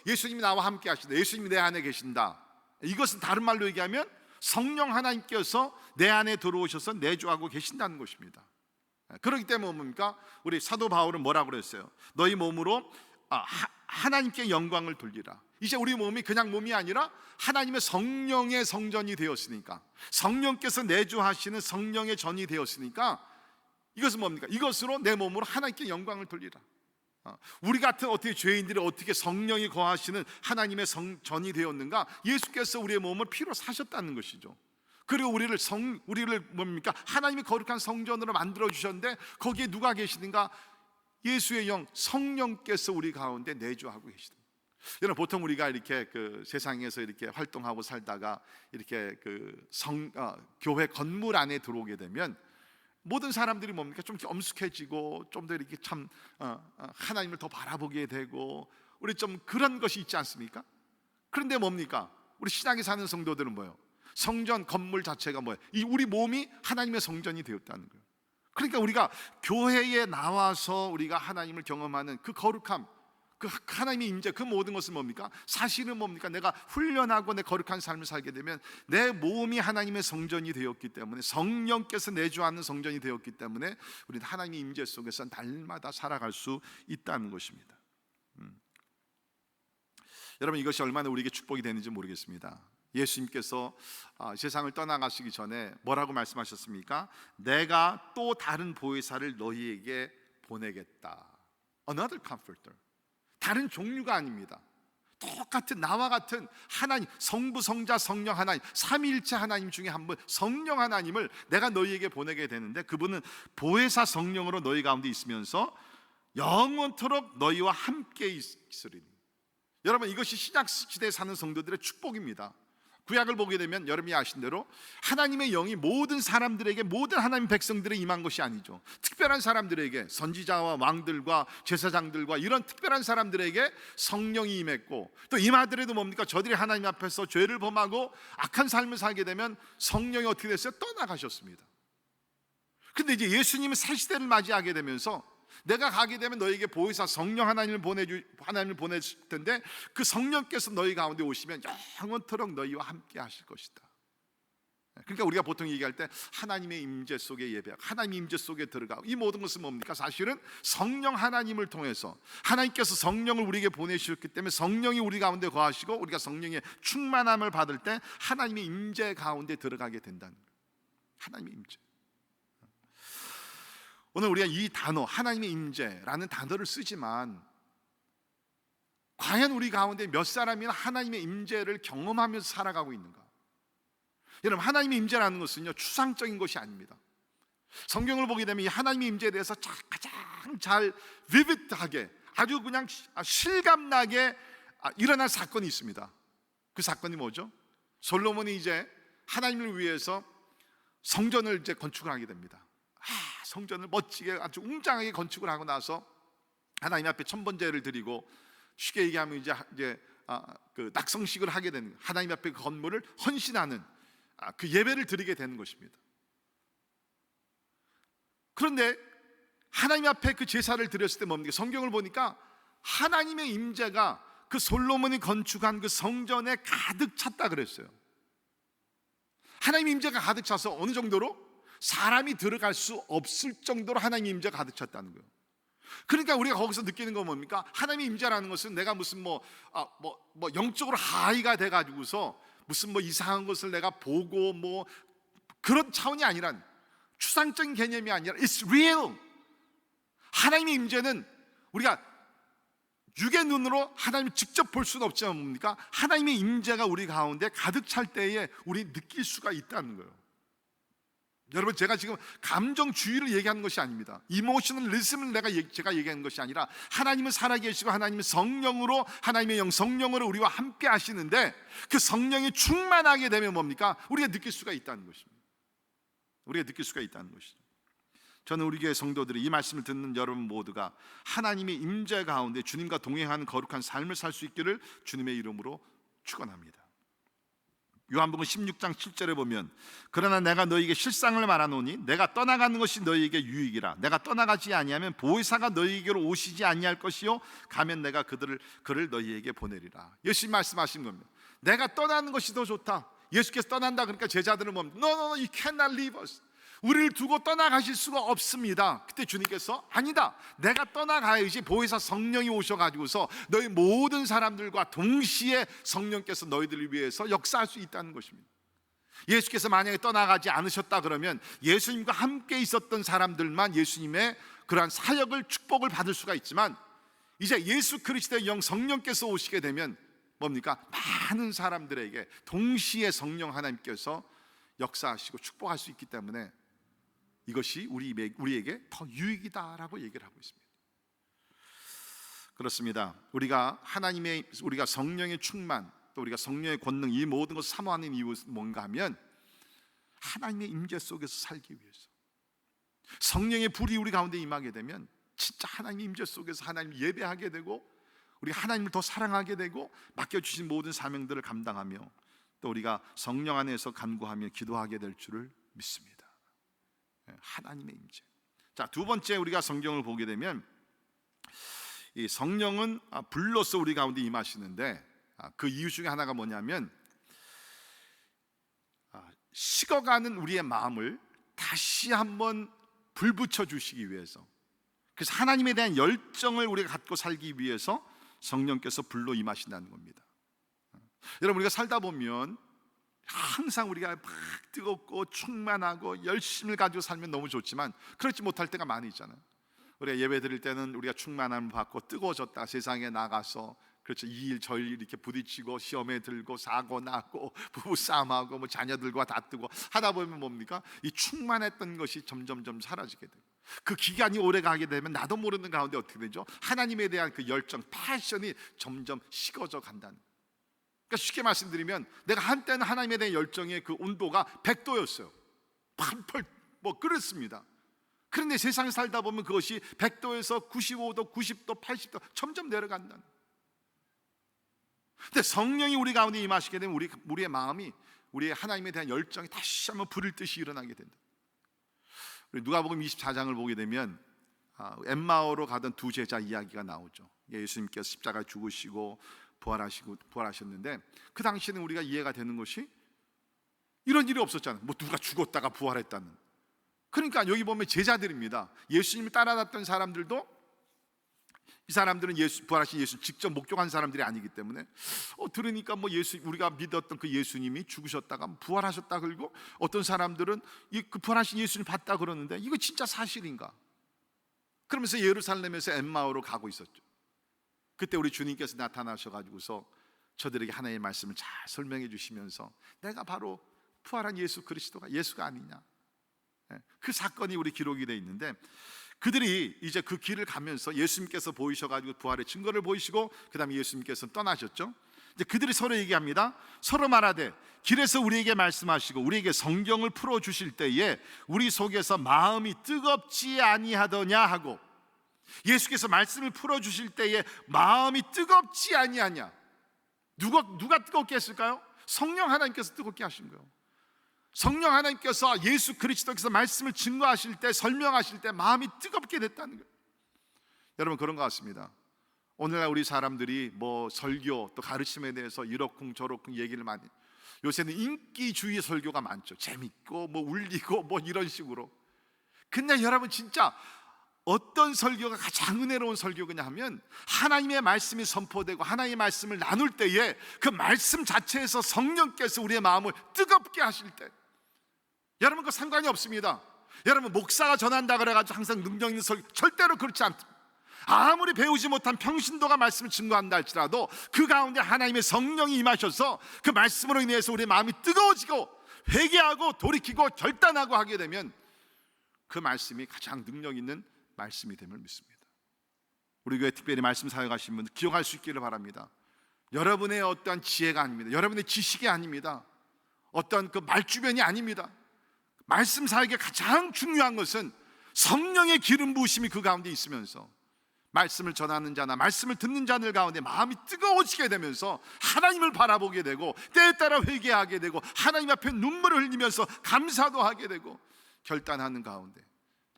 예수님이 나와 함께 하신다, 예수님이 내 안에 계신다. 이것은 다른 말로 얘기하면 성령 하나님께서 내 안에 들어오셔서 내주하고 계신다는 것입니다. 그렇기 때문에 뭡니까? 우리 사도 바울은 뭐라고 그랬어요? 너희 몸으로 하나님께 영광을 돌리라. 이제 우리 몸이 그냥 몸이 아니라 하나님의 성령의 성전이 되었으니까, 성령께서 내주하시는 성령의 전이 되었으니까, 이것은 뭡니까? 이것으로 내 몸으로 하나님께 영광을 돌리라. 우리 같은 어떻게 죄인들이 어떻게 성령이 거하시는 하나님의 전이 되었는가? 예수께서 우리의 몸을 피로 사셨다는 것이죠. 그리고 우리를 뭡니까? 하나님의 거룩한 성전으로 만들어 주셨는데, 거기에 누가 계시는가? 예수의 영, 성령께서 우리 가운데 내주하고 계시다. 여러분, 보통 우리가 이렇게 세상에서 이렇게 활동하고 살다가 이렇게 교회 건물 안에 들어오게 되면 모든 사람들이 뭡니까? 좀 이렇게 엄숙해지고 좀 더 이렇게 참 하나님을 더 바라보게 되고, 우리 좀 그런 것이 있지 않습니까? 그런데 뭡니까? 우리 신앙에 사는 성도들은 뭐예요? 성전 건물 자체가 뭐예요? 우리 몸이 하나님의 성전이 되었다는 거예요. 그러니까 우리가 교회에 나와서 우리가 하나님을 경험하는 그 거룩함, 그 하나님의 임재, 그 모든 것은 뭡니까? 사실은 뭡니까? 내가 훈련하고 내 거룩한 삶을 살게 되면 내 몸이 하나님의 성전이 되었기 때문에, 성령께서 내주하는 성전이 되었기 때문에 우리는 하나님의 임재 속에서 날마다 살아갈 수 있다는 것입니다. 여러분, 이것이 얼마나 우리에게 축복이 되는지 모르겠습니다. 예수님께서 세상을 떠나가시기 전에 뭐라고 말씀하셨습니까? 내가 또 다른 보혜사를 너희에게 보내겠다. Another comforter. 다른 종류가 아닙니다. 똑같은 나와 같은 하나님, 성부, 성자, 성령 하나님, 삼위일체 하나님 중에 한 분, 성령 하나님을 내가 너희에게 보내게 되는데, 그분은 보혜사 성령으로 너희 가운데 있으면서 영원토록 너희와 함께 있으리니. 여러분, 이것이 신약 시대에 사는 성도들의 축복입니다. 구약을 보게 되면 여러분이 아신 대로 하나님의 영이 모든 사람들에게, 모든 하나님 백성들에 임한 것이 아니죠. 특별한 사람들에게, 선지자와 왕들과 제사장들과 이런 특별한 사람들에게 성령이 임했고, 또 임하더라도 뭡니까? 저들이 하나님 앞에서 죄를 범하고 악한 삶을 살게 되면 성령이 어떻게 됐어요? 떠나가셨습니다. 근데 이제 예수님은 새 시대를 맞이하게 되면서 내가 가게 되면 너에게 보혜사 성령 하나님을 보내줄 텐데, 그 성령께서 너희 가운데 오시면 영원토록 너희와 함께 하실 것이다. 그러니까 우리가 보통 얘기할 때 하나님의 임재 속에 예배하고 하나님의 임재 속에 들어가고, 이 모든 것은 뭡니까? 사실은 성령 하나님을 통해서 하나님께서 성령을 우리에게 보내주셨기 때문에 성령이 우리 가운데 거하시고, 우리가 성령의 충만함을 받을 때 하나님의 임재 가운데 들어가게 된다는 거예요. 하나님의 임재. 오늘 우리가 이 단어, 하나님의 임재라는 단어를 쓰지만, 과연 우리 가운데 몇 사람이나 하나님의 임재를 경험하면서 살아가고 있는가? 여러분, 하나님의 임재라는 것은요, 추상적인 것이 아닙니다. 성경을 보게 되면 이 하나님의 임재에 대해서 가장 잘 vivid하게, 아주 그냥 실감나게 일어날 사건이 있습니다. 그 사건이 뭐죠? 솔로몬이 이제 하나님을 위해서 성전을 이제 건축을 하게 됩니다. 성전을 멋지게 아주 웅장하게 건축을 하고 나서 하나님 앞에 천번제를 드리고, 쉽게 얘기하면 이제 그 낙성식을 하게 되는, 하나님 앞에 그 건물을 헌신하는 그 예배를 드리게 되는 것입니다. 그런데 하나님 앞에 그 제사를 드렸을 때 뭡니까? 성경을 보니까 하나님의 임재가 그 솔로몬이 건축한 그 성전에 가득 찼다 그랬어요. 하나님의 임재가 가득 차서 어느 정도로? 사람이 들어갈 수 없을 정도로 하나님의 임재가 가득 찼다는 거예요. 그러니까 우리가 거기서 느끼는 건 뭡니까? 하나님의 임재라는 것은 내가 무슨 영적으로 하이가 돼가지고서 무슨 이상한 것을 내가 보고 그런 차원이 아니라, 추상적인 개념이 아니라 It's real. 하나님의 임재는 우리가 육의 눈으로 하나님을 직접 볼 수는 없지만 뭡니까? 하나님의 임재가 우리 가운데 가득 찰 때에 우리 느낄 수가 있다는 거예요. 여러분, 제가 지금 감정주의를 얘기하는 것이 아닙니다. 이모셔널리즘을 제가 얘기하는 것이 아니라 하나님은 살아계시고 하나님은 성령으로, 하나님의 영 성령으로 우리와 함께 하시는데, 그 성령이 충만하게 되면 뭡니까? 우리가 느낄 수가 있다는 것입니다. 우리가 느낄 수가 있다는 것이죠. 저는 우리 교회 성도들이, 이 말씀을 듣는 여러분 모두가 하나님의 임재 가운데 주님과 동행하는 거룩한 삶을 살 수 있기를 주님의 이름으로 축원합니다. 요한복음 16장 7절에 보면, 그러나 내가 너희에게 실상을 말하노니 내가 떠나가는 것이 너희에게 유익이라. 내가 떠나가지 아니하면 보혜사가 너희에게로 오시지 아니할 것이요 가면 내가 그를 너희에게 보내리라. 예수님 말씀하신 겁니다. 내가 떠나는 것이 더 좋다. 예수께서 떠난다 그러니까 제자들은 뭡니까? No, you cannot leave us. 우리를 두고 떠나가실 수가 없습니다. 그때 주님께서 아니다, 내가 떠나가야지 보혜사 성령이 오셔가지고서 너희 모든 사람들과 동시에 성령께서 너희들을 위해서 역사할 수 있다는 것입니다. 예수께서 만약에 떠나가지 않으셨다 그러면 예수님과 함께 있었던 사람들만 예수님의 그러한 사역을, 축복을 받을 수가 있지만, 이제 예수 그리스도의 영 성령께서 오시게 되면 뭡니까? 많은 사람들에게 동시에 성령 하나님께서 역사하시고 축복할 수 있기 때문에 이것이 우리에게 더 유익이다라고 얘기를 하고 있습니다. 그렇습니다. 우리가 성령의 충만, 또 우리가 성령의 권능, 이 모든 것을 사모하는 이유는 뭔가 하면 하나님의 임재 속에서 살기 위해서, 성령의 불이 우리 가운데 임하게 되면 진짜 하나님의 임재 속에서 하나님을 예배하게 되고, 우리가 하나님을 더 사랑하게 되고, 맡겨주신 모든 사명들을 감당하며 또 우리가 성령 안에서 간구하며 기도하게 될 줄을 믿습니다. 하나님의 임재. 자, 두 번째, 우리가 성경을 보게 되면 이 성령은 불로서 우리 가운데 임하시는데, 그 이유 중에 하나가 뭐냐면 식어가는 우리의 마음을 다시 한번 불붙여 주시기 위해서, 그래서 하나님에 대한 열정을 우리가 갖고 살기 위해서 성령께서 불로 임하신다는 겁니다. 여러분, 우리가 살다 보면 항상 우리가 막 뜨겁고 충만하고 열심을 가지고 살면 너무 좋지만 그렇지 못할 때가 많이 있잖아요. 우리가 예배 드릴 때는 우리가 충만함을 받고 뜨거워졌다 세상에 나가서, 그렇죠, 이 일 저 일 이렇게 부딪히고 시험에 들고 사고 나고 부부싸움하고 뭐 자녀들과 다투고 하다 보면 뭡니까? 이 충만했던 것이 점점점 사라지게 돼요. 그 기간이 오래 가게 되면 나도 모르는 가운데 어떻게 되죠? 하나님에 대한 그 열정, 패션이 점점 식어져 간다는 거예요. 그러니까 쉽게 말씀드리면, 내가 한때는 하나님에 대한 열정의 그 온도가 100도였어요. 펄펄 끓었습니다. 그런데 세상에 살다 보면 그것이 100도에서 95도, 90도, 80도 점점 내려간다는. 근데 성령이 우리 가운데 임하시게 되면 우리의 마음이, 우리의 하나님에 대한 열정이 다시 한번 불을 듯이 일어나게 된다. 누가복음 24장을 보게 되면 엠마오로 가던 두 제자 이야기가 나오죠. 예수님께서 십자가에 죽으시고 부활하셨는데, 그 당시에는 우리가 이해가 되는 것이 이런 일이 없었잖아요. 뭐 누가 죽었다가 부활했다는. 그러니까 여기 보면 제자들입니다. 예수님을 따라갔던 사람들도, 이 사람들은 부활하신 예수 직접 목격한 사람들이 아니기 때문에 들으니까 뭐 우리가 믿었던 그 예수님이 죽으셨다가 부활하셨다, 그리고 어떤 사람들은 그 부활하신 예수님 봤다 그러는데 이거 진짜 사실인가? 그러면서 예루살렘에서 엠마오로 가고 있었죠. 그때 우리 주님께서 나타나셔가지고서 저들에게 하나님의 말씀을 잘 설명해 주시면서, 내가 바로 부활한 예수 그리스도가 예수가 아니냐, 그 사건이 우리 기록이 되어 있는데, 그들이 이제 그 길을 가면서 예수님께서 보이셔가지고 부활의 증거를 보이시고, 그 다음에 예수님께서 떠나셨죠. 이제 그들이 서로 얘기합니다. 서로 말하되, 길에서 우리에게 말씀하시고 우리에게 성경을 풀어주실 때에 우리 속에서 마음이 뜨겁지 아니하더냐 하고, 예수께서 말씀을 풀어주실 때에 마음이 뜨겁지 아니하냐. 누가 뜨겁게 했을까요? 성령 하나님께서 뜨겁게 하신 거예요. 성령 하나님께서 예수 그리스도께서 말씀을 증거하실 때, 설명하실 때 마음이 뜨겁게 됐다는 거예요. 여러분, 그런 것 같습니다. 오늘날 우리 사람들이 뭐 설교 또 가르침에 대해서 이러쿵저러쿵 얘기를 많이, 요새는 인기주의 설교가 많죠. 재밌고 뭐 울리고 뭐 이런 식으로. 근데 여러분, 진짜 어떤 설교가 가장 은혜로운 설교냐 하면, 하나님의 말씀이 선포되고 하나님의 말씀을 나눌 때에 그 말씀 자체에서 성령께서 우리의 마음을 뜨겁게 하실 때, 여러분, 그 상관이 없습니다. 여러분, 목사가 전한다 그래가지고 항상 능력 있는 설교, 절대로 그렇지 않습니다. 아무리 배우지 못한 평신도가 말씀을 증거한다 할지라도 그 가운데 하나님의 성령이 임하셔서 그 말씀으로 인해서 우리의 마음이 뜨거워지고 회개하고 돌이키고 결단하고 하게 되면 그 말씀이 가장 능력 있는 말씀이 됨을 믿습니다. 우리 교회 특별히 말씀 사역하신 분들 기억할 수 있기를 바랍니다. 여러분의 어떠한 지혜가 아닙니다. 여러분의 지식이 아닙니다. 어떤 그 말주변이 아닙니다. 말씀 사역의 가장 중요한 것은 성령의 기름 부으심이 그 가운데 있으면서 말씀을 전하는 자나 말씀을 듣는 자들 가운데 마음이 뜨거워지게 되면서 하나님을 바라보게 되고 때에 따라 회개하게 되고 하나님 앞에 눈물을 흘리면서 감사도 하게 되고 결단하는 가운데,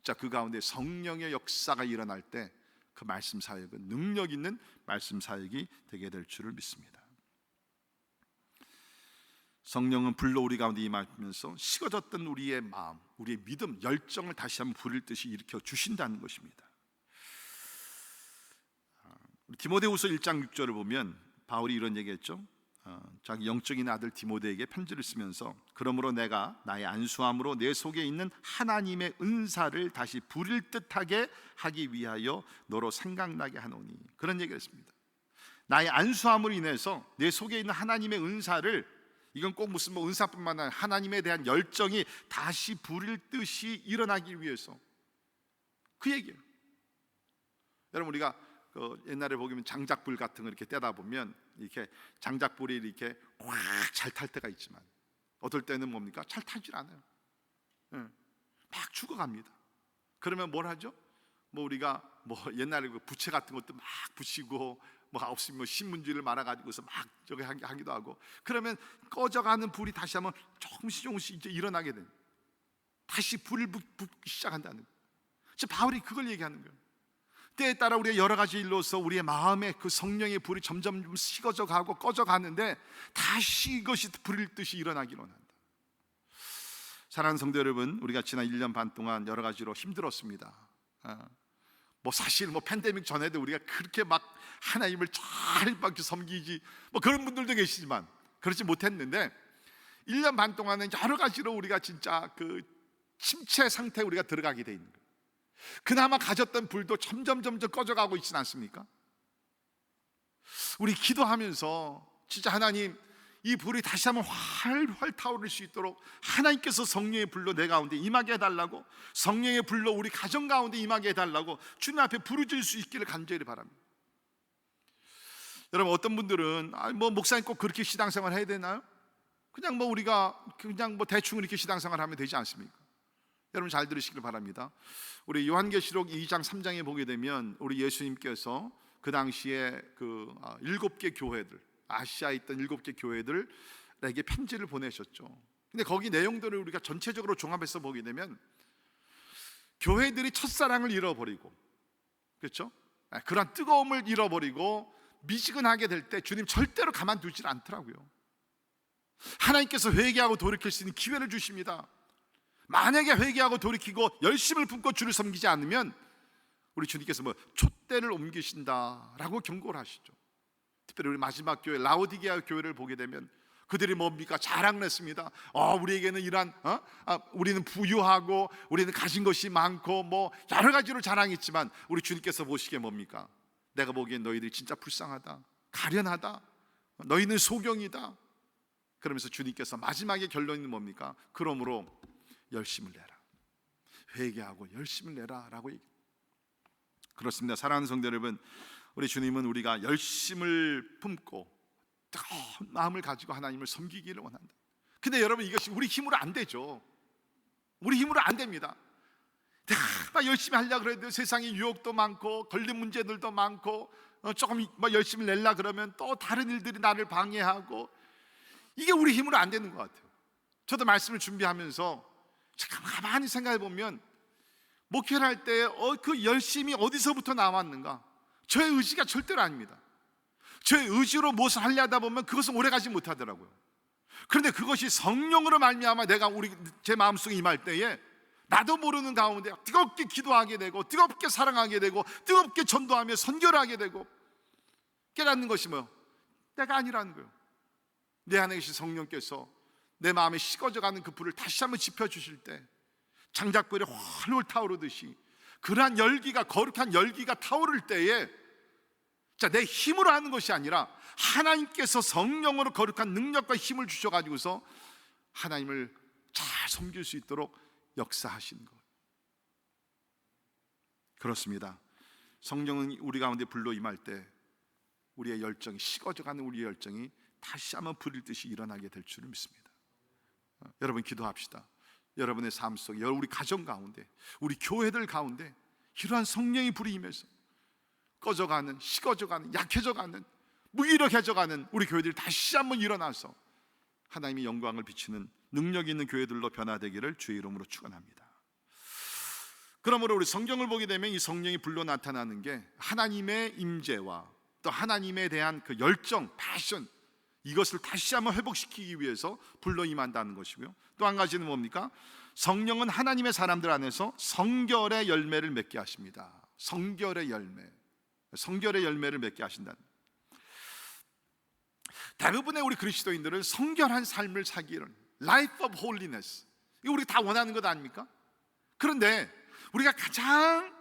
자, 그 가운데 성령의 역사가 일어날 때 그 말씀 사역은 능력 있는 말씀 사역이 되게 될 줄을 믿습니다. 성령은 불로 우리 가운데 임하면서 식어졌던 우리의 마음, 우리의 믿음, 열정을 다시 한번 불일 듯이 일으켜 주신다는 것입니다. 디모데후서 1장 6절을 보면 바울이 이런 얘기했죠. 자기 영적인 아들 디모데에게 편지를 쓰면서 그러므로 내가 나의 안수함으로 내 속에 있는 하나님의 은사를 다시 부릴 듯하게 하기 위하여 너로 생각나게 하노니, 그런 얘기를 했습니다. 나의 안수함으로 인해서 내 속에 있는 하나님의 은사를, 이건 꼭 무슨 은사뿐만 아니라 하나님에 대한 열정이 다시 부릴 듯이 일어나기 위해서, 그 얘기예요. 여러분, 우리가 옛날에 보면 장작불 같은 거 이렇게 떼다 보면 이렇게 장작불이 이렇게 확 잘 탈 때가 있지만 어떨 때는 뭡니까? 잘 타질 않아요. 막 죽어갑니다. 그러면 뭘 하죠? 뭐 우리가 뭐 옛날에 그 부채 같은 것도 막 붙이고 뭐 없으면 뭐 신문지를 말아가지고서 막 저기 하기도 하고, 그러면 꺼져가는 불이 다시 한번 조금씩 이제 일어나게 됩니다. 다시 불을 붙기 시작한다는 거예요. 지금 바울이 그걸 얘기하는 거예요. 때에 따라 우리가 여러 가지 일로서 우리의 마음에 그 성령의 불이 점점 식어져 가고 꺼져 가는데 다시 이것이 불일 듯이 일어나기로 한다. 사랑하는 성도 여러분, 우리가 지난 1년 반 동안 여러 가지로 힘들었습니다. 뭐 사실 뭐 팬데믹 전에도 우리가 그렇게 막 하나님을 잘 섬기지 뭐 그런 분들도 계시지만 그렇지 못했는데 1년 반 동안은 여러 가지로 우리가 진짜 그 침체 상태에 우리가 들어가게 돼 있는 거예요. 그나마 가졌던 불도 점점 꺼져가고 있지 않습니까? 우리 기도하면서 진짜 하나님, 이 불이 다시 한번 활활 타오를 수 있도록 하나님께서 성령의 불로 내 가운데 임하게 해달라고, 성령의 불로 우리 가정 가운데 임하게 해달라고 주님 앞에 부르짖을 수 있기를 간절히 바랍니다. 여러분, 어떤 분들은 뭐 목사님 꼭 그렇게 신앙생활 해야 되나요? 그냥 뭐 우리가 그냥 뭐 대충 이렇게 신앙생활 하면 되지 않습니까? 여러분 잘 들으시길 바랍니다. 우리 요한계시록 2장 3장에 보게 되면 우리 예수님께서 그 당시에 그 7개 교회들, 아시아에 있던 7개 교회들에게 편지를 보내셨죠. 근데 거기 내용들을 우리가 전체적으로 종합해서 보게 되면 교회들이 첫사랑을 잃어버리고, 그렇죠? 그런 뜨거움을 잃어버리고 미지근하게 될 때 주님 절대로 가만두질 않더라고요. 하나님께서 회개하고 돌이킬 수 있는 기회를 주십니다. 만약에 회개하고 돌이키고 열심을 품고 주를 섬기지 않으면 우리 주님께서 뭐 촛대를 옮기신다라고 경고를 하시죠. 특별히 우리 마지막 교회 라오디게아 교회를 보게 되면 그들이 뭡니까? 자랑을 했습니다. 우리에게는 우리는 부유하고 우리는 가진 것이 많고 뭐 여러 가지로 자랑했지만 우리 주님께서 보시기에 뭡니까? 내가 보기엔 너희들이 진짜 불쌍하다, 가련하다, 너희는 소경이다. 그러면서 주님께서 마지막에 결론이 뭡니까? 그러므로 열심을 내라, 회개하고 열심을 내라 라고 얘기합니다. 그렇습니다. 사랑하는 성도 여러분, 우리 주님은 우리가 열심을 품고 뜨거운 마음을 가지고 하나님을 섬기기를 원한다. 근데 여러분, 이것이 우리 힘으로 안 되죠. 우리 힘으로 안 됩니다. 막 열심히 하려고 그래도 세상에 유혹도 많고 걸린 문제들도 많고 조금 막 열심히 내려 그러면 또 다른 일들이 나를 방해하고, 이게 우리 힘으로 안 되는 것 같아요. 저도 말씀을 준비하면서 가만히 생각해 보면 목회를 할 때 그 열심이 어디서부터 나왔는가? 저의 의지가 절대로 아닙니다. 저의 의지로 무엇을 하려다 보면 그것은 오래가지 못하더라고요. 그런데 그것이 성령으로 말미암아 내가 제 마음속에 임할 때에 나도 모르는 가운데 뜨겁게 기도하게 되고 뜨겁게 사랑하게 되고 뜨겁게 전도하며 선교를 하게 되고 깨닫는 것이 뭐예요? 내가 아니라는 거예요. 내 안에 계신 성령께서 내 마음에 식어져가는 그 불을 다시 한번 지펴주실 때 장작불이 활활 타오르듯이 그러한 열기가, 거룩한 열기가 타오를 때에 내 힘으로 하는 것이 아니라 하나님께서 성령으로 거룩한 능력과 힘을 주셔가지고서 하나님을 잘 섬길 수 있도록 역사하신 것. 그렇습니다. 성령은 우리 가운데 불러 임할 때 우리의 열정이, 식어져가는 우리의 열정이 다시 한번 불일 듯이 일어나게 될 줄을 믿습니다. 여러분 기도합시다. 여러분의 삶 속에, 우리 가정 가운데, 우리 교회들 가운데 이러한 성령의 불이 임해서 꺼져가는, 식어져가는, 약해져가는, 무기력해져가는 우리 교회들이 다시 한번 일어나서 하나님의 영광을 비치는 능력 있는 교회들로 변화되기를 주의 이름으로 축원합니다. 그러므로 우리 성경을 보게 되면 이 성령이 불로 나타나는 게 하나님의 임재와 또 하나님에 대한 그 열정, 패션, 이것을 다시 한번 회복시키기 위해서 불러 임한다는 것이고요. 또 한 가지는 뭡니까? 성령은 하나님의 사람들 안에서 성결의 열매를 맺게 하십니다. 성결의 열매, 성결의 열매를 맺게 하신다는. 대부분의 우리 그리스도인들은 성결한 삶을 살기를, Life of Holiness, 이거 우리 다 원하는 것 아닙니까? 그런데 우리가 가장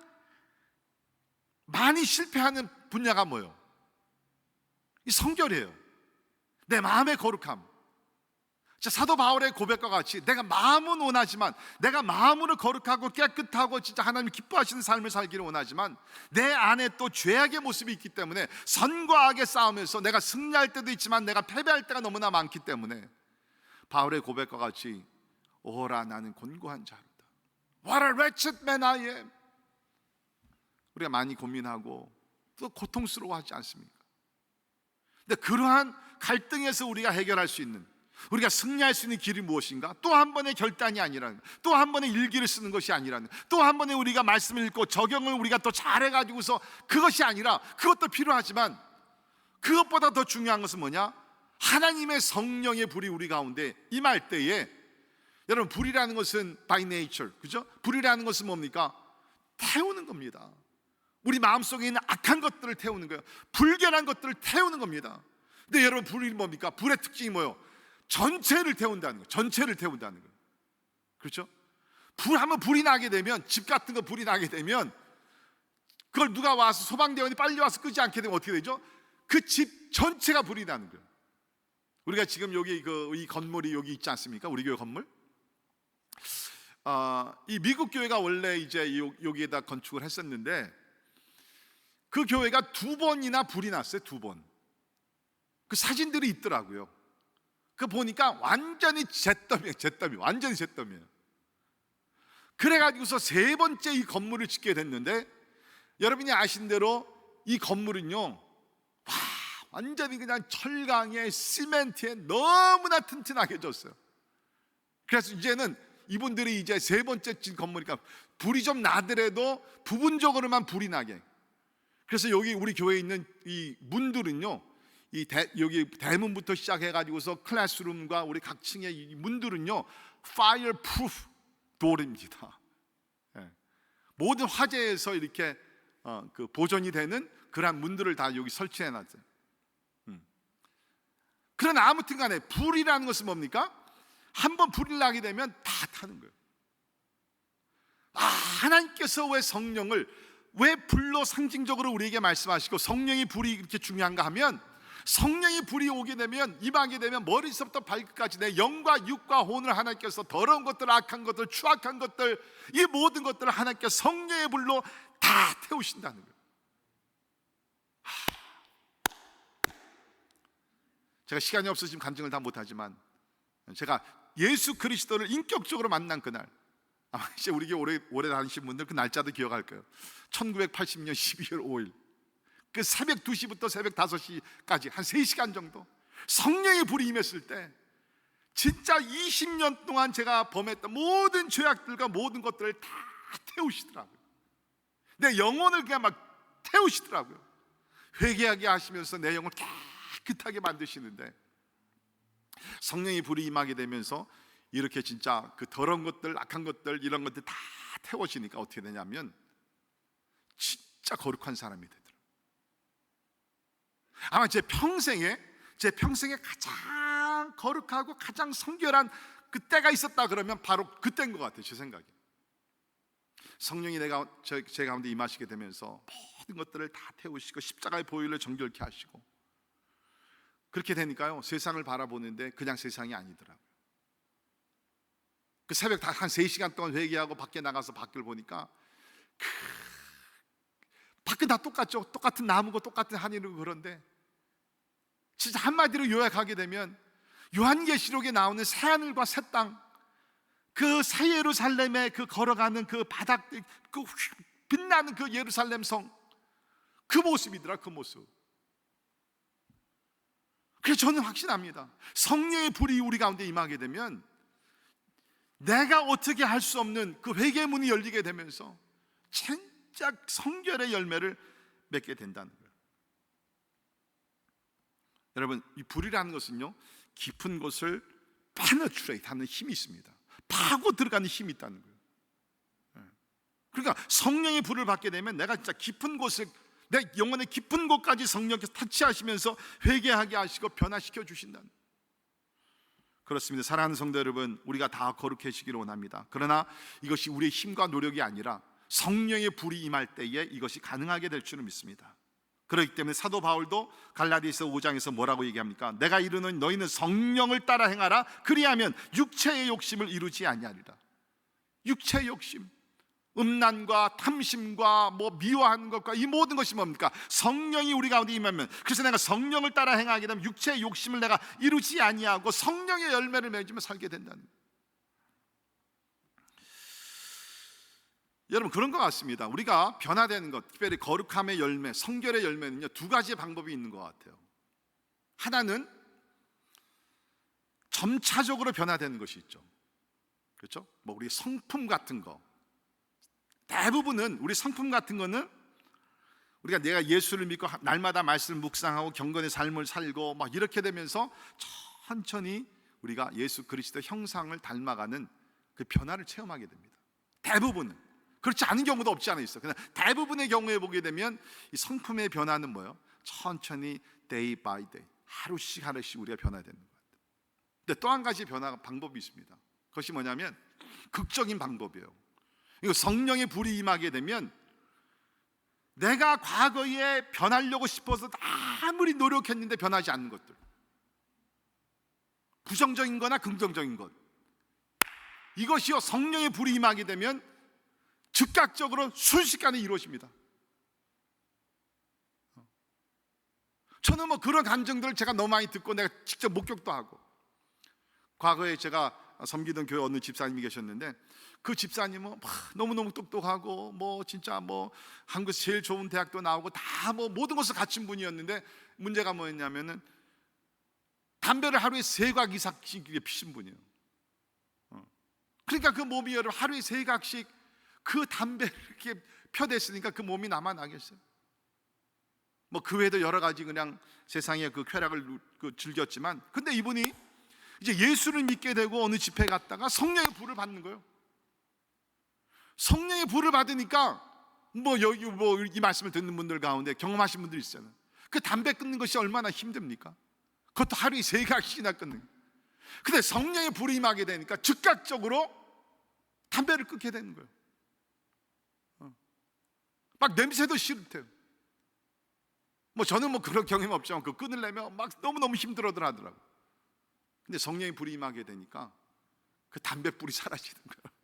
많이 실패하는 분야가 뭐예요? 이 성결이에요. 내 마음의 거룩함. 사도 바울의 고백과 같이 내가 마음은 원하지만, 내가 마음으로 거룩하고 깨끗하고 진짜 하나님 기뻐하시는 삶을 살기를 원하지만 내 안에 또 죄악의 모습이 있기 때문에 선과 악의 싸움에서 내가 승리할 때도 있지만 내가 패배할 때가 너무나 많기 때문에 바울의 고백과 같이 오라 나는 곤고한 자로다. What a wretched man I am. 우리가 많이 고민하고 또 고통스러워하지 않습니까? 근데 그러한 갈등에서 우리가 해결할 수 있는, 우리가 승리할 수 있는 길이 무엇인가? 또 한 번의 결단이 아니라는, 또 한 번의 일기를 쓰는 것이 아니라는, 또 한 번에 우리가 말씀을 읽고 적용을 우리가 또 잘해가지고서 그것이 아니라, 그것도 필요하지만 그것보다 더 중요한 것은 뭐냐? 하나님의 성령의 불이 우리 가운데 임할 때에, 여러분 불이라는 것은 by nature, 그죠? 불이라는 것은 뭡니까? 태우는 겁니다. 우리 마음속에 있는 악한 것들을 태우는 거예요. 불결한 것들을 태우는 겁니다. 근데 여러분 불이 뭡니까? 불의 특징이 뭐예요? 전체를 태운다는 거예요. 전체를 태운다는 거예요. 그렇죠? 한번 불이 나게 되면, 집 같은 거 불이 나게 되면 그걸 누가 와서 소방대원이 빨리 와서 끄지 않게 되면 어떻게 되죠? 그 집 전체가 불이 나는 거예요. 우리가 지금 여기 이 건물이 여기 있지 않습니까? 우리 교회 건물. 이 미국 교회가 원래 이제 여기에다 건축을 했었는데 그 교회가 2번이나 불이 났어요. 2번. 그 사진들이 있더라고요. 그 보니까 완전히 잿더미예요. 완전히 잿더미예요. 그래가지고서 3번째 이 건물을 짓게 됐는데, 여러분이 아신 대로 이 건물은요, 완전히 그냥 철강에 시멘트에 너무나 튼튼하게 졌어요. 그래서 이제는 이분들이 이제 3번째 짓 건물이니까 불이 좀 나더라도 부분적으로만 불이 나게. 그래서 여기 우리 교회에 있는 이 문들은요, 여기 대문부터 시작해가지고서 클래스룸과 우리 각 층의 이 문들은요, fireproof door입니다. 예. 모든 화재에서 이렇게 그 보존이 되는 그러한 문들을 다 여기 설치해놨어요. 그러나 아무튼간에 불이라는 것은 뭡니까? 한번 불이 나게 되면 다 타는 거예요. 하나님께서 왜 성령을, 왜 불로 상징적으로 우리에게 말씀하시고 성령의 불이 이렇게 중요한가 하면, 성령의 불이 오게 되면, 임하게 되면 머리서부터 발끝까지 내 영과 육과 혼을 하나님께서 더러운 것들, 악한 것들, 추악한 것들, 이 모든 것들을 하나님께서 성령의 불로 다 태우신다는 거예요. 제가 시간이 없어서 지금 간증을 다 못하지만, 제가 예수 그리스도를 인격적으로 만난 그날, 아마 이제 우리 교회 오래 다니신 분들 그 날짜도 기억할 거예요. 1980년 12월 5일 그 새벽 2시부터 새벽 5시까지 한 3시간 정도 성령의 불이 임했을 때, 진짜 20년 동안 제가 범했던 모든 죄악들과 모든 것들을 다 태우시더라고요. 내 영혼을 그냥 막 태우시더라고요. 회개하게 하시면서 내 영혼을 깨끗하게 만드시는데, 성령의 불이 임하게 되면서 이렇게 진짜 그 더러운 것들, 악한 것들, 이런 것들 다 태워지니까 어떻게 되냐면 진짜 거룩한 사람이 되더라고요. 아마 제 평생에 가장 거룩하고 가장 성결한 그때가 있었다 그러면 바로 그때인 것 같아요. 제 생각에 성령이 제 가운데 임하시게 되면서 모든 것들을 다 태우시고 십자가의 보혈로 정결케 하시고, 그렇게 되니까요 세상을 바라보는데 그냥 세상이 아니더라고요. 그 새벽 다 한 3시간 동안 회개하고 밖에 나가서 밖을 보니까 밖은 다 똑같죠. 똑같은 나무고 똑같은 하늘이고. 그런데 진짜 한마디로 요약하게 되면 요한계시록에 나오는 새하늘과 새 땅, 그 새 예루살렘에 그 걸어가는 그 바닥, 그 빛나는 그 예루살렘 성, 그 모습이더라. 그 모습. 그래서 저는 확신합니다. 성령의 불이 우리 가운데 임하게 되면 내가 어떻게 할 수 없는 그 회개 문이 열리게 되면서 진짜 성결의 열매를 맺게 된다는 거예요. 여러분, 이 불이라는 것은요, 깊은 곳을 penetrate 하는 힘이 있습니다. 파고 들어가는 힘이 있다는 거예요. 그러니까 성령의 불을 받게 되면 내가 진짜 깊은 곳을, 내 영혼의 깊은 곳까지 성령께서 터치하시면서 회개하게 하시고 변화시켜 주신다는 거예요. 그렇습니다. 사랑하는 성도 여러분, 우리가 다 거룩해지기를 원합니다. 그러나 이것이 우리의 힘과 노력이 아니라 성령의 불이 임할 때에 이것이 가능하게 될 줄을 믿습니다. 그렇기 때문에 사도 바울도 갈라디아서 5장에서 뭐라고 얘기합니까? 내가 이르는 너희는 성령을 따라 행하라. 그리하면 육체의 욕심을 이루지 아니하리라. 육체의 욕심, 음란과 탐심과 미워하는 것과 이 모든 것이 뭡니까? 성령이 우리 가운데 임하면, 그래서 내가 성령을 따라 행하게 되면 육체의 욕심을 내가 이루지 아니하고 성령의 열매를 맺으며 살게 된다는 거예요. 여러분, 그런 것 같습니다. 우리가 변화되는 것, 특별히 거룩함의 열매, 성결의 열매는요, 두 가지 방법이 있는 것 같아요. 하나는 점차적으로 변화되는 것이 있죠. 그렇죠? 우리 성품 같은 거, 대부분은 우리 성품 같은 거는 우리가 내가 예수를 믿고 날마다 말씀을 묵상하고 경건의 삶을 살고 막 이렇게 되면서 천천히 우리가 예수 그리스도 형상을 닮아가는 그 변화를 체험하게 됩니다. 대부분은. 그렇지 않은 경우도 없지 않아 있어. 그냥 대부분의 경우에 보게 되면 이 성품의 변화는 뭐예요? 천천히 day by day, 하루씩 하루씩 우리가 변화되는 것 같아요. 근데 또 한 가지 변화 방법이 있습니다. 그것이 뭐냐면 극적인 방법이에요. 이거 성령의 불이 임하게 되면 내가 과거에 변하려고 싶어서 아무리 노력했는데 변하지 않는 것들, 부정적인 거나 긍정적인 것, 이것이요 성령의 불이 임하게 되면 즉각적으로 순식간에 이루어집니다. 저는 그런 감정들을 제가 너무 많이 듣고 내가 직접 목격도 하고, 과거에 제가 섬기던 교회 어느 집사님이 계셨는데 그 집사님은 너무너무 똑똑하고 진짜 한국에서 제일 좋은 대학도 나오고 다 모든 것을 갖춘 분이었는데 문제가 뭐였냐면은 담배를 하루에 3각 이상씩 피신 분이에요. 그러니까 그 몸이 여러분 하루에 3각씩 그 담배를 이렇게 펴댔으니까 그 몸이 남아나겠어요? 그 외에도 여러 가지 그냥 세상의 그 쾌락을 즐겼지만, 근데 이분이 이제 예수를 믿게 되고 어느 집회 갔다가 성령의 불을 받는 거예요. 성령의 불을 받으니까 여기 이 말씀을 듣는 분들 가운데 경험하신 분들 있잖아요. 그 담배 끊는 것이 얼마나 힘듭니까? 그것도 하루에 3각씩이나 끊는 거예요. 근데 성령의 불이 임하게 되니까 즉각적으로 담배를 끊게 되는 거예요. 막 냄새도 싫대요. 저는 그런 경험이 없지만 그 끊으려면 막 너무너무 힘들어들 하더라고요. 근데 성령의 불이 임하게 되니까 그 담배불이 사라지는 거예요.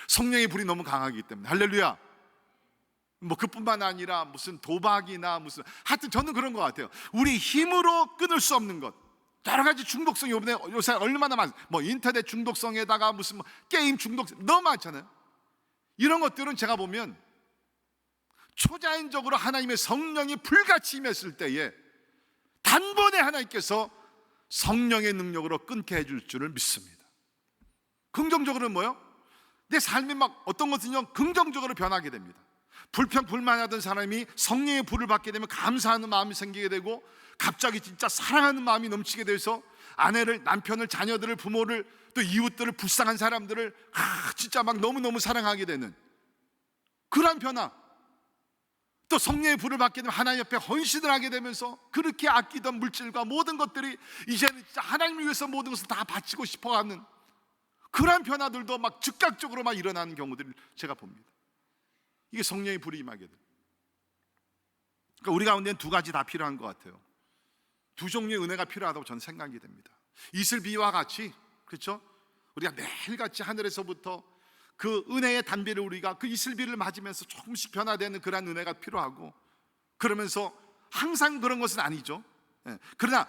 성령의 불이 너무 강하기 때문에. 할렐루야. 그뿐만 아니라 무슨 도박이나 하여튼 저는 그런 것 같아요. 우리 힘으로 끊을 수 없는 것, 여러 가지 중독성이 요새 얼마나 많아요. 인터넷 중독성에다가 무슨 게임 중독성 너무 많잖아요. 이런 것들은 제가 보면 초자연적으로 하나님의 성령이 불같이 임했을 때에 단번에 하나님께서 성령의 능력으로 끊게 해줄 줄을 믿습니다. 긍정적으로는 뭐요? 내 삶이 어떤 것은요 긍정적으로 변하게 됩니다. 불평불만하던 사람이 성령의 불을 받게 되면 감사하는 마음이 생기게 되고, 갑자기 진짜 사랑하는 마음이 넘치게 돼서 아내를, 남편을, 자녀들을, 부모를, 또 이웃들을, 불쌍한 사람들을 진짜 너무너무 사랑하게 되는 그러한 변화. 또 성령의 불을 받게 되면 하나님 옆에 헌신을 하게 되면서 그렇게 아끼던 물질과 모든 것들이 이제는 진짜 하나님을 위해서 모든 것을 다 바치고 싶어하는 그러한 변화들도 즉각적으로 일어나는 경우들을 제가 봅니다. 이게 성령의 불이 임하게 돼요. 그러니까 우리 가운데는 두 가지 다 필요한 것 같아요. 두 종류의 은혜가 필요하다고 저는 생각이 됩니다. 이슬비와 같이, 그렇죠? 우리가 매일같이 하늘에서부터 그 은혜의 단비를 우리가 그 이슬비를 맞으면서 조금씩 변화되는 그러한 은혜가 필요하고, 그러면서 항상 그런 것은 아니죠. 그러나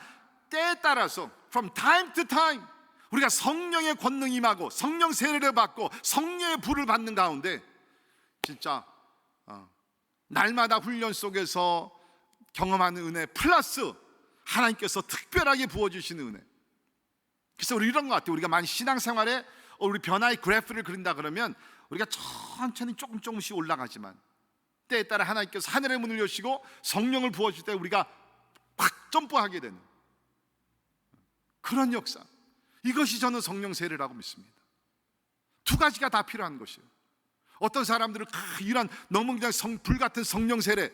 때에 따라서 from time to time 우리가 성령의 권능이 임하고 성령 세례를 받고 성령의 불을 받는 가운데 진짜 날마다 훈련 속에서 경험하는 은혜 플러스 하나님께서 특별하게 부어주시는 은혜. 그래서 우리 이런 것 같아요. 우리가 만약 신앙생활에 우리 변화의 그래프를 그린다 그러면 우리가 천천히 조금씩 올라가지만 때에 따라 하나님께서 하늘의 문을 여시고 성령을 부어줄 때 우리가 확 점프하게 되는 그런 역사, 이것이 저는 성령 세례라고 믿습니다. 두 가지가 다 필요한 것이에요. 어떤 사람들은 이런 너무 그냥 불같은 성령 세례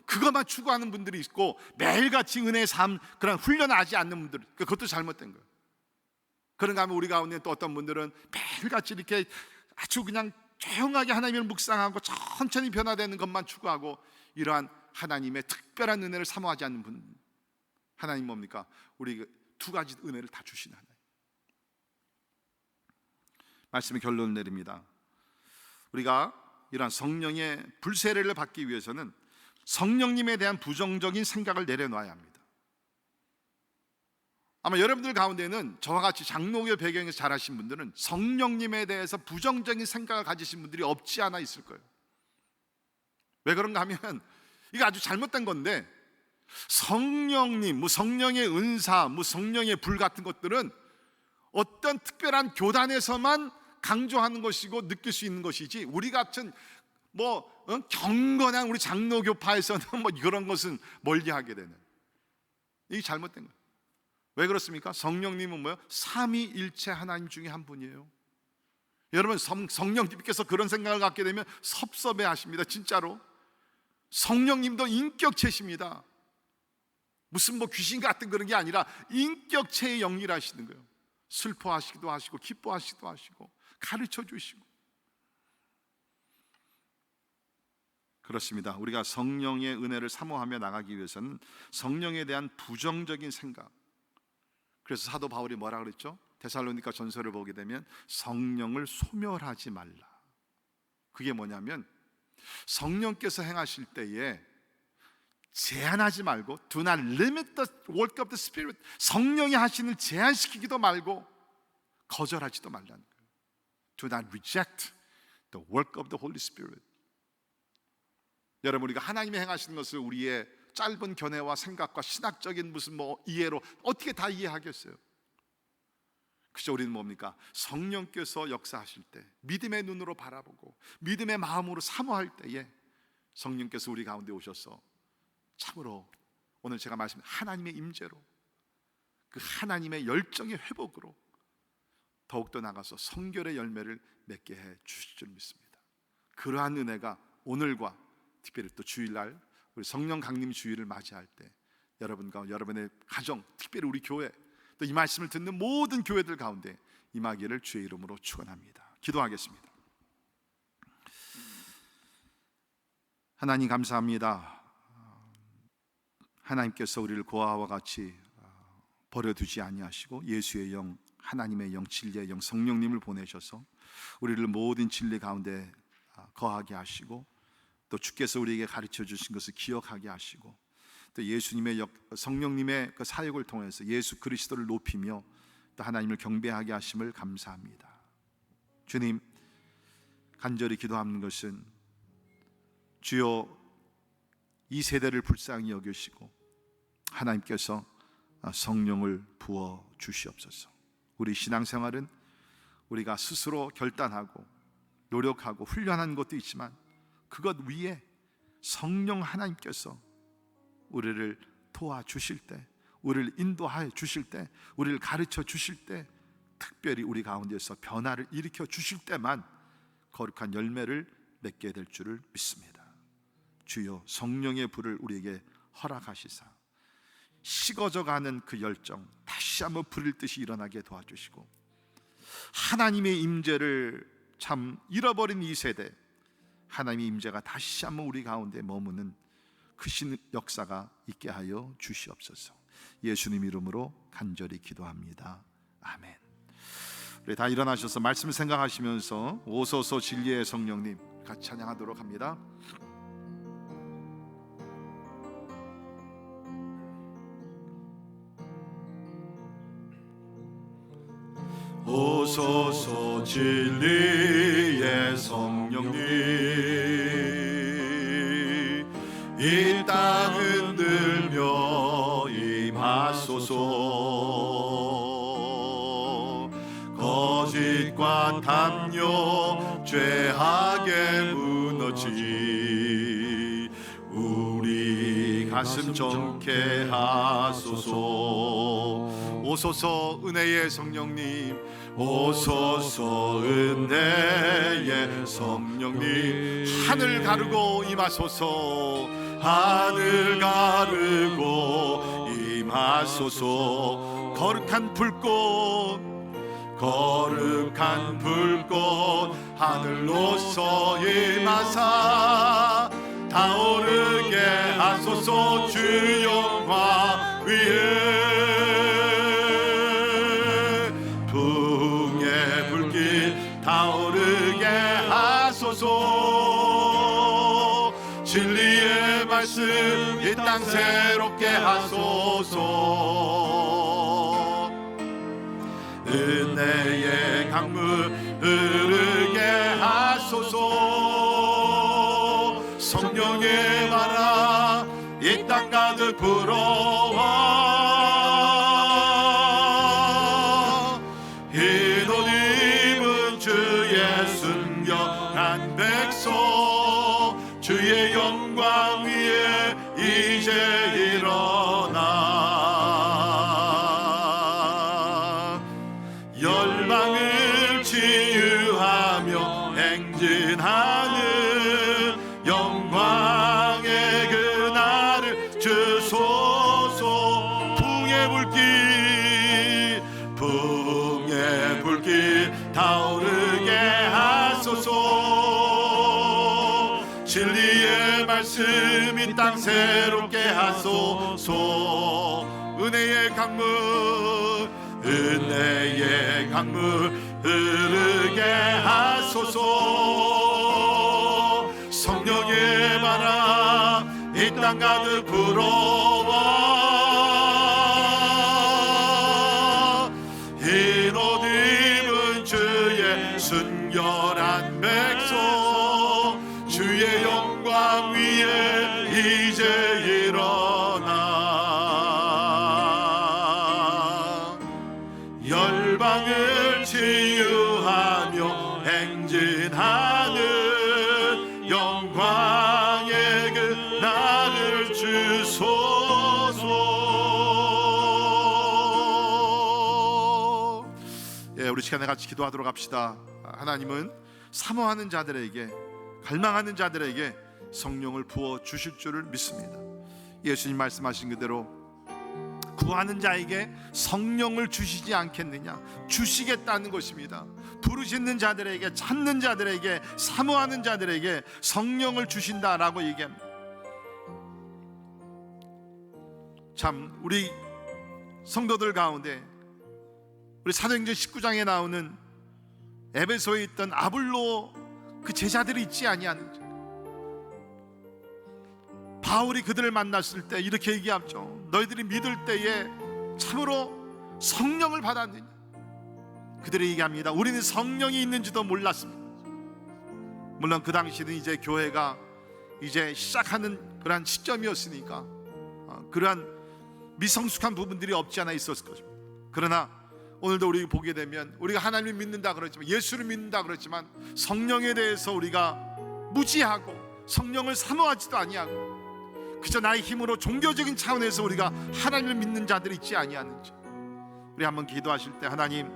그것만 추구하는 분들이 있고, 매일같이 은혜의 삶 그런 훈련하지 않는 분들, 그것도 잘못된 거예요. 그런가 하면 우리 가운데 또 어떤 분들은 매일같이 이렇게 아주 그냥 조용하게 하나님을 묵상하고 천천히 변화되는 것만 추구하고, 이러한 하나님의 특별한 은혜를 사모하지 않는 분, 하나님 뭡니까? 우리 두 가지 은혜를 다 주시는 하나님. 말씀의 결론을 내립니다. 우리가 이러한 성령의 불세례를 받기 위해서는 성령님에 대한 부정적인 생각을 내려놔야 합니다. 아마 여러분들 가운데는 저와 같이 장로교 배경에서 자라신 분들은 성령님에 대해서 부정적인 생각을 가지신 분들이 없지 않아 있을 거예요. 왜 그런가 하면 이거 아주 잘못된 건데, 성령님, 뭐 성령의 은사, 뭐 성령의 불 같은 것들은 어떤 특별한 교단에서만 강조하는 것이고 느낄 수 있는 것이지, 우리 같은 경건한 우리 장로교파에서는 그런 것은 멀리하게 되는, 이게 잘못된 거예요. 왜 그렇습니까? 성령님은 뭐예요? 삼위일체 하나님 중에 한 분이에요. 여러분, 성령님께서 그런 생각을 갖게 되면 섭섭해 하십니다. 진짜로 성령님도 인격체십니다. 무슨 귀신 같은 그런 게 아니라 인격체의 영이라시는 거예요. 슬퍼하시기도 하시고 기뻐하시기도 하시고 가르쳐 주시고. 그렇습니다. 우리가 성령의 은혜를 사모하며 나가기 위해서는 성령에 대한 부정적인 생각, 그래서 사도 바울이 뭐라 그랬죠? 데살로니가 전서를 보게 되면 성령을 소멸하지 말라. 그게 뭐냐면 성령께서 행하실 때에 제한하지 말고, do not limit the work of the Spirit, 성령이 하시는 제한시키기도 말고 거절하지도 말라는 거예요. Do not reject the work of the Holy Spirit. 여러분, 우리가 하나님이 행하시는 것을 우리의 짧은 견해와 생각과 신학적인 무슨 이해로 어떻게 다 이해하겠어요? 그죠? 우리는 뭡니까? 성령께서 역사하실 때 믿음의 눈으로 바라보고 믿음의 마음으로 사모할 때에 성령께서 우리 가운데 오셔서 참으로 오늘 제가 말씀드린 하나님의 임재로, 그 하나님의 열정의 회복으로 더욱더 나가서 성결의 열매를 맺게 해 주실 줄 믿습니다. 그러한 은혜가 오늘과 특별히 또 주일날 우리 성령 강림 주일을 맞이할 때 여러분과 여러분의 가정, 특별히 우리 교회, 또 이 말씀을 듣는 모든 교회들 가운데 임하기를 주의 이름으로 축원합니다. 기도하겠습니다. 하나님 감사합니다. 하나님께서 우리를 고아와 같이 버려두지 아니하시고 예수의 영, 하나님의 영, 진리의 영, 성령님을 보내셔서 우리를 모든 진리 가운데 거하게 하시고, 또 주께서 우리에게 가르쳐 주신 것을 기억하게 하시고, 또 예수님의 성령님의 그 사역을 통해서 예수 그리스도를 높이며 또 하나님을 경배하게 하심을 감사합니다. 주님, 간절히 기도하는 것은 주여 이 세대를 불쌍히 여기시고 하나님께서 성령을 부어 주시옵소서. 우리 신앙생활은 우리가 스스로 결단하고 노력하고 훈련하는 것도 있지만 그것 위에 성령 하나님께서 우리를 도와주실 때, 우리를 인도하여 주실 때, 우리를 가르쳐 주실 때, 특별히 우리 가운데서 변화를 일으켜 주실 때만 거룩한 열매를 맺게 될 줄을 믿습니다. 주여 성령의 불을 우리에게 허락하시사 식어져가는 그 열정 다시 한번 불일 듯이 일어나게 도와주시고, 하나님의 임재를 참 잃어버린 이 세대, 하나님의 임재가 다시 한번 우리 가운데 머무는 크신 역사가 있게 하여 주시옵소서. 예수님 이름으로 간절히 기도합니다. 아멘. 우리 다 일어나셔서 말씀 생각하시면서 오소서 진리의 성령님 같이 찬양하도록 합니다. 오소서 진리의 성령님 이 땅 흔들며 임하소서 거짓과 담요 죄악에 무너지 우리 가슴 정케 하소서 오소서 은혜의 성령님 오소서 은혜의 성령님 하늘 가르고 임하소서 하늘 가르고 임하소서 거룩한 불꽃 하늘로서 임하사 타오르게 하소서 주 영광 위에 붕의 불길 타오르게 하소서 진리의 말씀 이 땅 새롭게 하소서 은혜의 강물 흐르게 하소서 성령의 바람 이 땅 가득 불어와 흰 옷 입은 주의 순결한 백성 주의 영광 위에 이제 일어나 열방을 치유하며 행진하는 영광의 그날을 주소서 붕의 불길 타오르게 하소서 진리의 말씀 이 땅 새롭게 하소서 은혜의 강물 흐르게 하소서 성령의 바람 이 땅 가득 불어와 흰 옷 입은 주의 순결한 백성 주의 영광 위에 이제 일어나 열방을 치유하며 행진하는 영광의 그 날을 주소서. 우리 시간에 같이 기도하도록 합시다. 하나님은 사모하는 자들에게 갈망하는 자들에게 성령을 부어 주실 줄을 믿습니다. 예수님 말씀하신 그대로 구하는 자에게 성령을 주시지 않겠느냐? 주시겠다는 것입니다. 부르짖는 자들에게, 찾는 자들에게, 사모하는 자들에게 성령을 주신다라고 얘기합니다. 참 우리 성도들 가운데 우리 사도행전 19장에 나오는 에베소에 있던 아볼로 그 제자들이 있지 아니하는지 바울이 그들을 만났을 때 이렇게 얘기하죠. 너희들이 믿을 때에 참으로 성령을 받았느냐? 그들이 얘기합니다. 우리는 성령이 있는지도 몰랐습니다. 물론 그 당시는 이제 교회가 이제 시작하는 그러한 시점이었으니까 그러한 미성숙한 부분들이 없지 않아 있었을 것입니다. 그러나 오늘도 우리 보게 되면 우리가 하나님을 믿는다 그러지만 예수를 믿는다 그러지만 성령에 대해서 우리가 무지하고 성령을 사모하지도 아니하고 그저 나의 힘으로 종교적인 차원에서 우리가 하나님을 믿는 자들이 있지 아니하는지 우리 한번 기도하실 때 하나님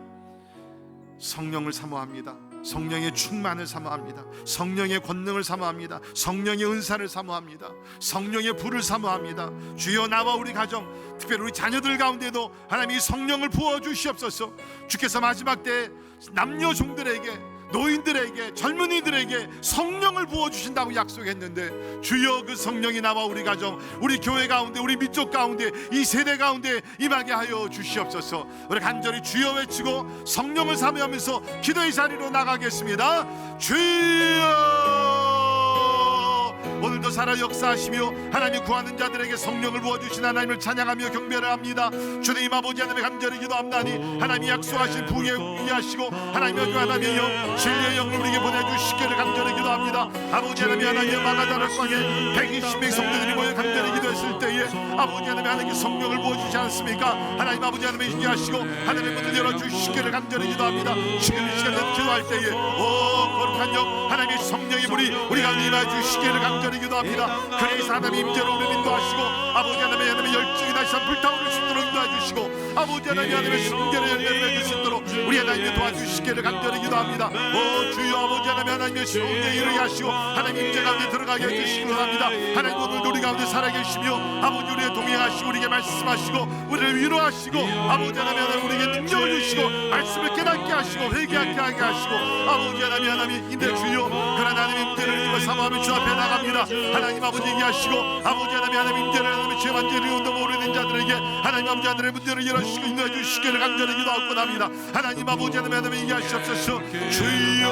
성령을 사모합니다. 성령의 충만을 사모합니다. 성령의 권능을 사모합니다. 성령의 은사를 사모합니다. 성령의 불을 사모합니다. 주여 나와 우리 가정 특별히 우리 자녀들 가운데도 하나님이 성령을 부어주시옵소서. 주께서 마지막 때 남녀 종들에게 노인들에게, 젊은이들에게 성령을 부어주신다고 약속했는데, 주여 그 성령이 나와 우리 가정, 우리 교회 가운데, 우리 민족 가운데, 이 세대 가운데 임하게 하여 주시옵소서. 우리 간절히 주여 외치고 성령을 사모하면서 기도의 자리로 나가겠습니다. 주여, 오늘도 살아 역사하시며 하나님 구하는 자들에게 성령을 부어주신 하나님을 찬양하며 경배를 합니다. 주님 아버지 하나님의 간절히 기도합나니 하나님이 약속하신 부에 위하시고 하나님의 하나님이여 진리의 영을 우리에게 보내주시기를 간절히 기도합니다. 아버지 하나님, 하나님의 마가다락 광에 120명의 성도들이 모여 간절히 기도했을 때에 아버지 하나님, 하나님께 성령을 부어주지 않습니까? 하나님 아버지 하나님의 인하시고 하나님의 문을 열어주시기를 간절히 기도합니다. 지금 이 시간에 기도할 때에 거룩한 영 하나님의 성령의 불이 우리 가운데 임해주시기를 간절히 기도합니다. 그래서 하나님의 임재로 우리를 인도하시고 아버지 하나님의 열정이 다시 한번 불타오를 수 있도록 인도해 주시고 아버지 하나님의 순결의 열매를 맺을 수 있도록 우리 하나님이 도와주시기를 간절히 기도합니다. 주여 아버지 하나님의 성령의 일을 하시고 하나님 임재 가운데 들어가게 해주시기 원합니다. 하나님 오늘도 우리 가운데 살아계시며 아버지 우리의 동행하시고 우리에게 말씀하시고 우리를 위로하시고 아버지 하나님 우리에게 능력을 주시고 말씀을 깨닫게 하시고 회개하게 하시고 아버지 하나님 인대 주여 그런 하나님의 임재를 입어 사모하며 주 앞에 나갑니다. 하나님 아버지 얘기하시고 아버지 하나님 임재를 하나님의 죄 만죄를 온도 모르는 자들에게 하나님 아버지 하나님의 문제를 열어주시고 인도해 주시기를 간절히 기도하고 합니다. 하나님 아버지 하나님 얘기하시옵소서. 주여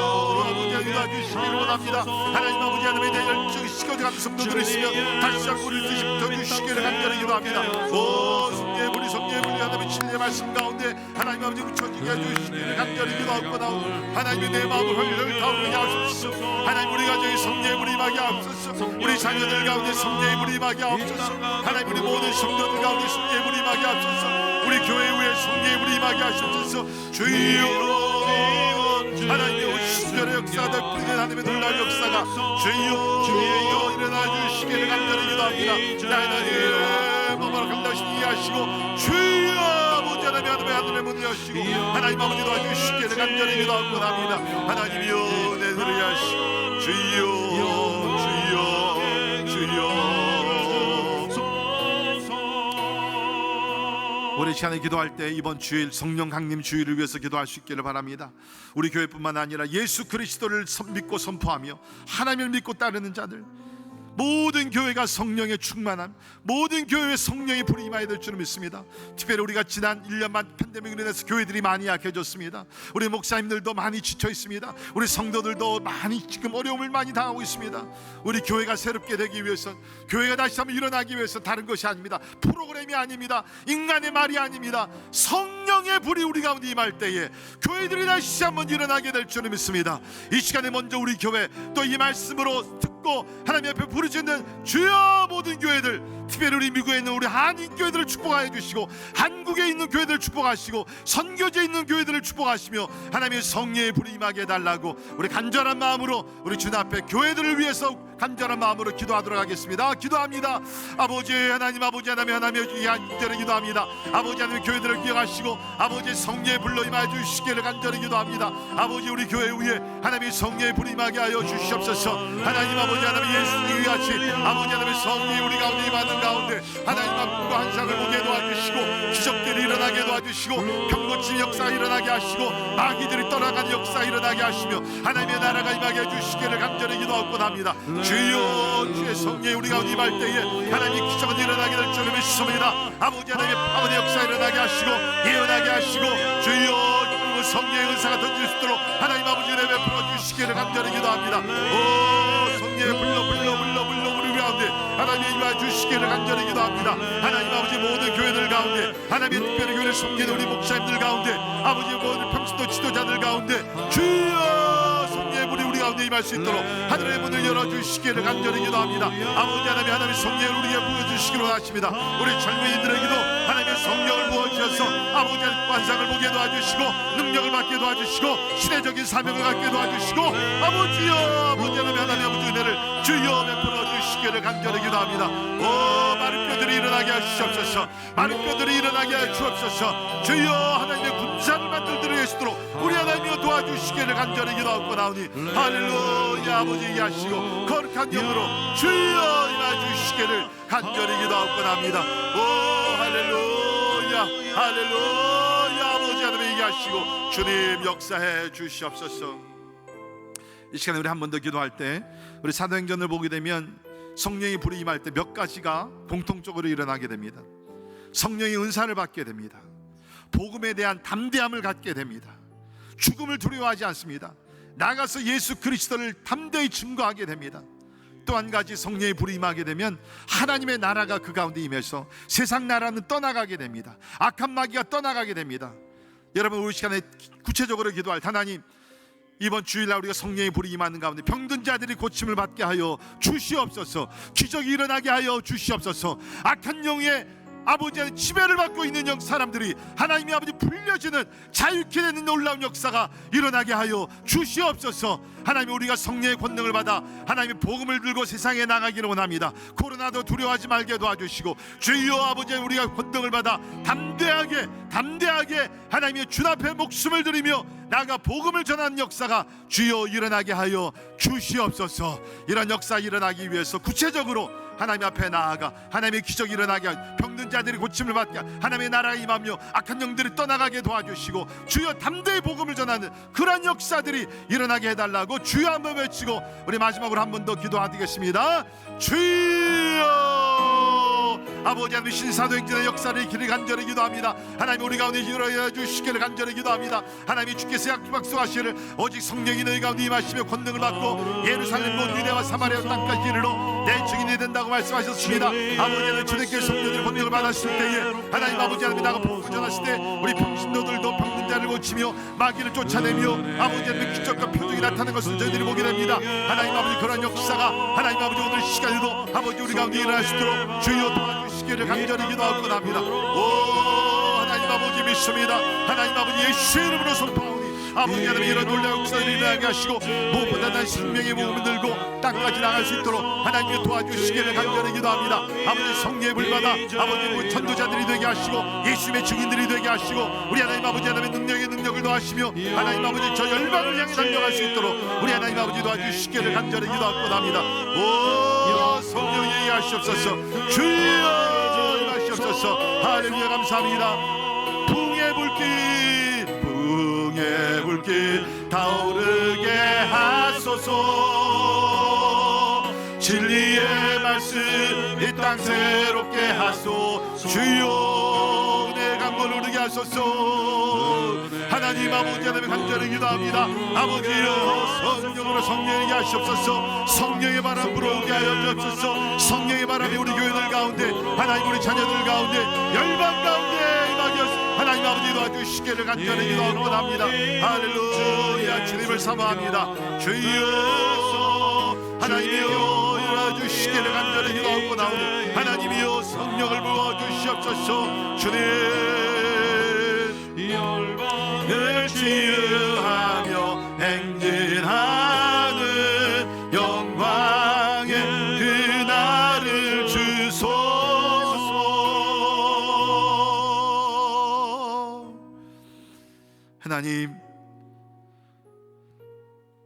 아버지 하나님 도와주시기를 원합니다. 하나님 아버지 하나님의 내 열정이 식어져가는 성도들이 있으면 다시 한번 우리를 드시부터 주시기를 간절히 기도합니다. 성령의 불이 하나님의 진리의 말씀 가운데 하나님 아버지 묻혀지게 해주시기를 간절히 기도하고 하나님의 내 마음을 헐렁 타오르게 하옵소서. 하나님 우리 가정에 성령의 불이 임하게 하옵소서. 우리 자녀들 가운데 성령의 불이 임하게 하옵소서. 하나님 우리 모든 성도들 가운데 성령의 불이 임하게 하옵소서. 우리 교회 위에 성령의 불이 임하게 하옵소서. 주여 하나님의 신절의 역사가 되풀이된 하나님의 놀라운 역사가 주여 일어나 주시기를 간절히 기도합니다. 하나님 몸으로 감당하시고 이해하시고 주여 아버지 하나님의 문을 여시고 하나님 아버지 도와주시기를 간절히 기도하고 합니다. 하나님이여 내들을 하시고 주여 우리 시간에 기도할 때 이번 주일 성령 강림 주일을 위해서 기도할 수 있기를 바랍니다. 우리 교회뿐만 아니라 예수 그리스도를 믿고 선포하며 하나님을 믿고 따르는 자들 모든 교회가 성령의 충만함, 모든 교회에 성령의 불이 임하여야 될 줄 믿습니다. 특별히 우리가 지난 1년만 팬데믹으로 인해서 교회들이 많이 약해졌습니다. 우리 목사님들도 많이 지쳐 있습니다. 우리 성도들도 많이 지금 어려움을 많이 당하고 있습니다. 우리 교회가 새롭게 되기 위해서, 교회가 다시 한번 일어나기 위해서 다른 것이 아닙니다. 프로그램이 아닙니다. 인간의 말이 아닙니다. 성령의 불이 우리 가운데 임할 때에 교회들이 다시 한번 일어나게 될 줄 믿습니다. 이 시간에 먼저 우리 교회 또 이 말씀으로 듣고 하나님 앞에 부르짖는 주여 모든 교회들, 특별히 우리 미국에 있는 우리 한인 교회들을 축복하여 주시고 한국에 있는 교회들을 축복하시고 선교지에 있는 교회들을 축복하시며 하나님의 성령의 불이 임하게 해달라고 우리 간절한 마음으로 우리 주님 앞에 교회들을 위해서 간절한 마음으로 기도하도록 하겠습니다. 기도합니다. 아버지 하나님, 아버지 하나님의 간절히 기도합니다. 아버지 하나님 교회들을 기억하시고 아버지 성령의 불로 임하여 주시기를 간절히 기도합니다. 아버지 우리 교회 위에 하나님의 성령의 불이 임하게 하여 주시옵소서. 하나님 아버지 하나님 예수님 같이 아버지 하나님의 성령이 우리 가운데 임하는 가운데 하나님 앞과 환상을 보게 도와주시고 기적들이 일어나게 도와주시고 병고침 역사 일어나게 하시고 마귀들이 떠나가는 역사 일어나게 하시며 하나님의 나라가 임하게 해주시기를 간절히 기도하고 합니다. 주여 주의 성령이 우리 가운데 임할 때에 하나님의 기적은 일어나게 될 줄 믿습니다. 아버지 하나님의 파원의 역사 일어나게 하시고 예언하게 하시고 주여 성령의 은사가 던질 수 있도록 하나님 아버지 은혜 베풀어 주시기를 간절히 기도합니다. 오 성령의 불러 우리 가운데 하나님의 임하 주시기를 간절히 기도합니다. 하나님 아버지 모든 교회들 가운데 하나님의 특별히 교회를 섬기는 우리 목사님들 가운데 아버지 모든 평신도 지도자들 가운데 주여 성령의 불이 우리 가운데 임할 수 있도록 하늘의 문을 열어주시기를 간절히 기도합니다. 아버지 하나님의 성령을 우리에게 부어주시기로 하십니다. 우리 젊은이들에게도 하나님의 성령을 부어주셔서 아버지 하나님 환상을 보게 도와주시고 능력을 받게 도와주시고 시대적인 사명을 갖게 도와주시고 아버지여 아버지 하나님 아버지 은혜를 주여 베풀어 주시기를 간절히 기도합니다. 오 마른 뼈들이 일어나게 하시옵소서. 마른 뼈들이 일어나게 하시옵소서. 주여 하나님의 군사를 만들도록 하시도록 우리 하나님이여 도와주시기를 간절히 기도하고 나오니 할렐루야 아버지 하시고 거룩한 영으로 주여 임하주시기를 간절히 기도하고 납니다. 오 할렐루야 아버지 하나님 얘기하시고 주님 역사해 주시옵소서. 이 시간에 우리 한 번 더 기도할 때 우리 사도행전을 보게 되면 성령의 불이 임할 때 몇 가지가 공통적으로 일어나게 됩니다. 성령의 은사를 받게 됩니다. 복음에 대한 담대함을 갖게 됩니다. 죽음을 두려워하지 않습니다. 나가서 예수 그리스도를 담대히 증거하게 됩니다. 또 한 가지, 성령의 불이 임하게 되면 하나님의 나라가 그 가운데 임해서 세상 나라는 떠나가게 됩니다. 악한 마귀가 떠나가게 됩니다. 여러분, 우리 시간에 구체적으로 기도할 하나님, 이번 주일날 우리가 성령의 불이 임하는 가운데 병든 자들이 고침을 받게 하여 주시옵소서. 기적이 일어나게 하여 주시옵소서. 악한 영의 아버지의 지배를 받고 있는 사람들이 하나님의 아버지 불려지는 자유케 되는 놀라운 역사가 일어나게 하여 주시옵소서. 하나님, 우리가 성령의 권능을 받아 하나님의 복음을 들고 세상에 나가기를 원합니다. 코로나도 두려워하지 말게 도와주시고, 주여 아버지, 우리가 권능을 받아 담대하게 하나님의 주 앞에 목숨을 드리며 나가 복음을 전하는 역사가 주여 일어나게 하여 주시옵소서. 이런 역사 일어나기 위해서 구체적으로 하나님 앞에 나아가 하나님의 기적이 일어나게 하여 병든 자들이 고침을 받게 하여 하나님의 나라가 임하며 악한 영들이 떠나가게 도와주시고, 주여 담대히 복음을 전하는 그런 역사들이 일어나게 해달라고 주여 한번 외치고 우리 마지막으로 한 번 더 기도하겠습니다. 주여 아버지, 하나님 신사도행전의 역사를 길을 간절히 기도합니다. 하나님, 우리 가운데 일어나 주시기를 간절히 기도합니다. 하나님이 주께서 약속하시기를 오직 성령이 너희 가운데 임하시며 권능을 받고 예루살렘 온 유대와 사마리아 땅까지 이르러 내 증인이 된다고 말씀하셨습니다. 아버지는 주님께 성령의 권능을 받았을 때에 하나님 아버지, 하나님 나가 복음을 전하실 때 우리 병신도들도 병든 자를 고치며 마귀를 쫓아내며 아버지, 하나님 기적과 표적이 나타나는 것을 저희들이 보게 됩니다. 하나님 아버지, 그런 역사가 하나님 아버지 오늘 시간에도 아버지 우리 가운데 일어날 수 있도록 주여 도와주시기를 간절히 기도하고 합니다. 오 하나님 아버지 믿습니다. 하나님 아버지, 예수의 이름으로 선포하오니 아버지, 하나님 이런 놀라운 역사를 일어나게 하시고 무엇보다 난 생명의 몸을 들고 땅까지 나갈 수 있도록 하나님이 도와주시기를 간절히 기도합니다. 아버지, 성령의 불받아 아버지 전도자들이 되게 하시고 예수님의 증인들이 되게 하시고 우리 하나님 아버지, 하나님의 능력을 도와주시며 하나님 아버지 저 열방을 향해 달려갈 수 있도록 우리 하나님 아버지 도와주시기를 간절히 기도하고 합니다. 오 성령이 임하시옵소서. 주여 임하시옵소서. 할렐루야, 감사합니다. 붕의 불길 타오르게 하소서. 진리의 말씀 이 땅 새롭게 하소. 주여 내 강물 흐르게 하소서. 하나님 아버지, 하나님 간절히 기도합니다. 아버지여, 성령으로 성령에게 하시옵소서. 성령의 바람 불어오게 하여 주옵소서. 성령의 바람이 우리 교회들 가운데, 하나님 우리 자녀들 가운데, 열방 가운데 임하게 하나님 아버지 도와주시기를 간절히 기도하고 합니다. 할렐루야, 주님을 사모합니다. 주여 하나님이여 일어나주시기를 간절히 기도하고 나오니 하나님이여 성령을 부어주시옵소서. 주님 열방을 치유하며 행진하는 영광의 그날을 주소서. 하나님,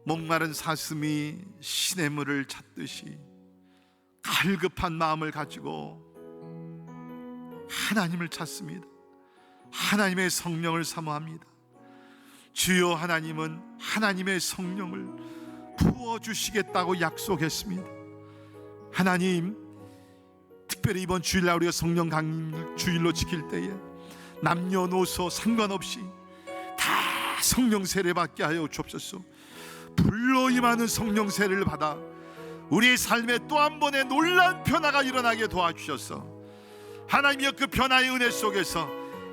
목마른 사슴이 시냇물을 찾듯이 갈급한 마음을 가지고 하나님을 찾습니다. 하나님의 성령을 사모합니다. 주여, 하나님은 하나님의 성령을 부어주시겠다고 약속했습니다. 하나님, 특별히 이번 주일날 우리가 성령 강림 주일로 지킬 때에 남녀노소 상관없이 다 성령 세례 받게 하여 주옵소서. 불로 임하는 성령 세례를 받아 우리의 삶에 또 한 번의 놀라운 변화가 일어나게 도와주셔서 하나님이여 그 변화의 은혜 속에서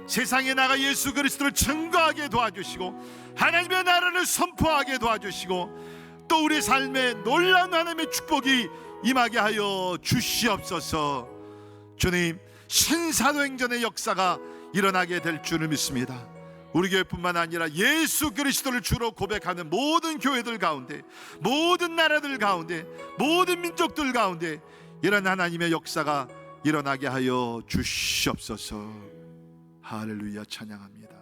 세상에 나가 예수 그리스도를 증거하게 도와주시고 하나님의 나라를 선포하게 도와주시고 또 우리 삶에 놀라운 하나님의 축복이 임하게 하여 주시옵소서. 주님, 신사도행전의 역사가 일어나게 될 줄을 믿습니다. 우리 교회뿐만 아니라 예수 그리스도를 주로 고백하는 모든 교회들 가운데, 모든 나라들 가운데, 모든 민족들 가운데 이런 하나님의 역사가 일어나게 하여 주시옵소서. 할렐루야, 찬양합니다.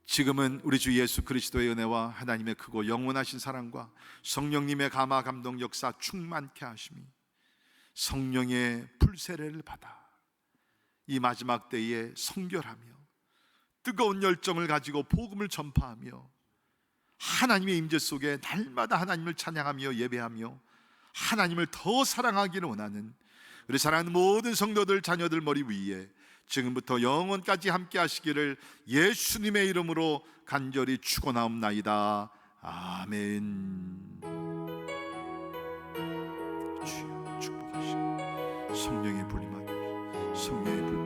지금은 우리 주 예수 그리스도의 은혜와 하나님의 크고 영원하신 사랑과 성령님의 감화 감동 역사 충만케 하심이 성령의 불세례를 받아 이 마지막 때에 성결하며 뜨거운 열정을 가지고 복음을 전파하며 하나님의 임재 속에 날마다 하나님을 찬양하며 예배하며 하나님을 더 사랑하기를 원하는 우리 사랑하는 모든 성도들 자녀들 머리 위에 지금부터 영원까지 함께 하시기를 예수님의 이름으로 간절히 축원하옵나이다. 아멘. 주여 축복하시고 성령의 불임하여 성령의 불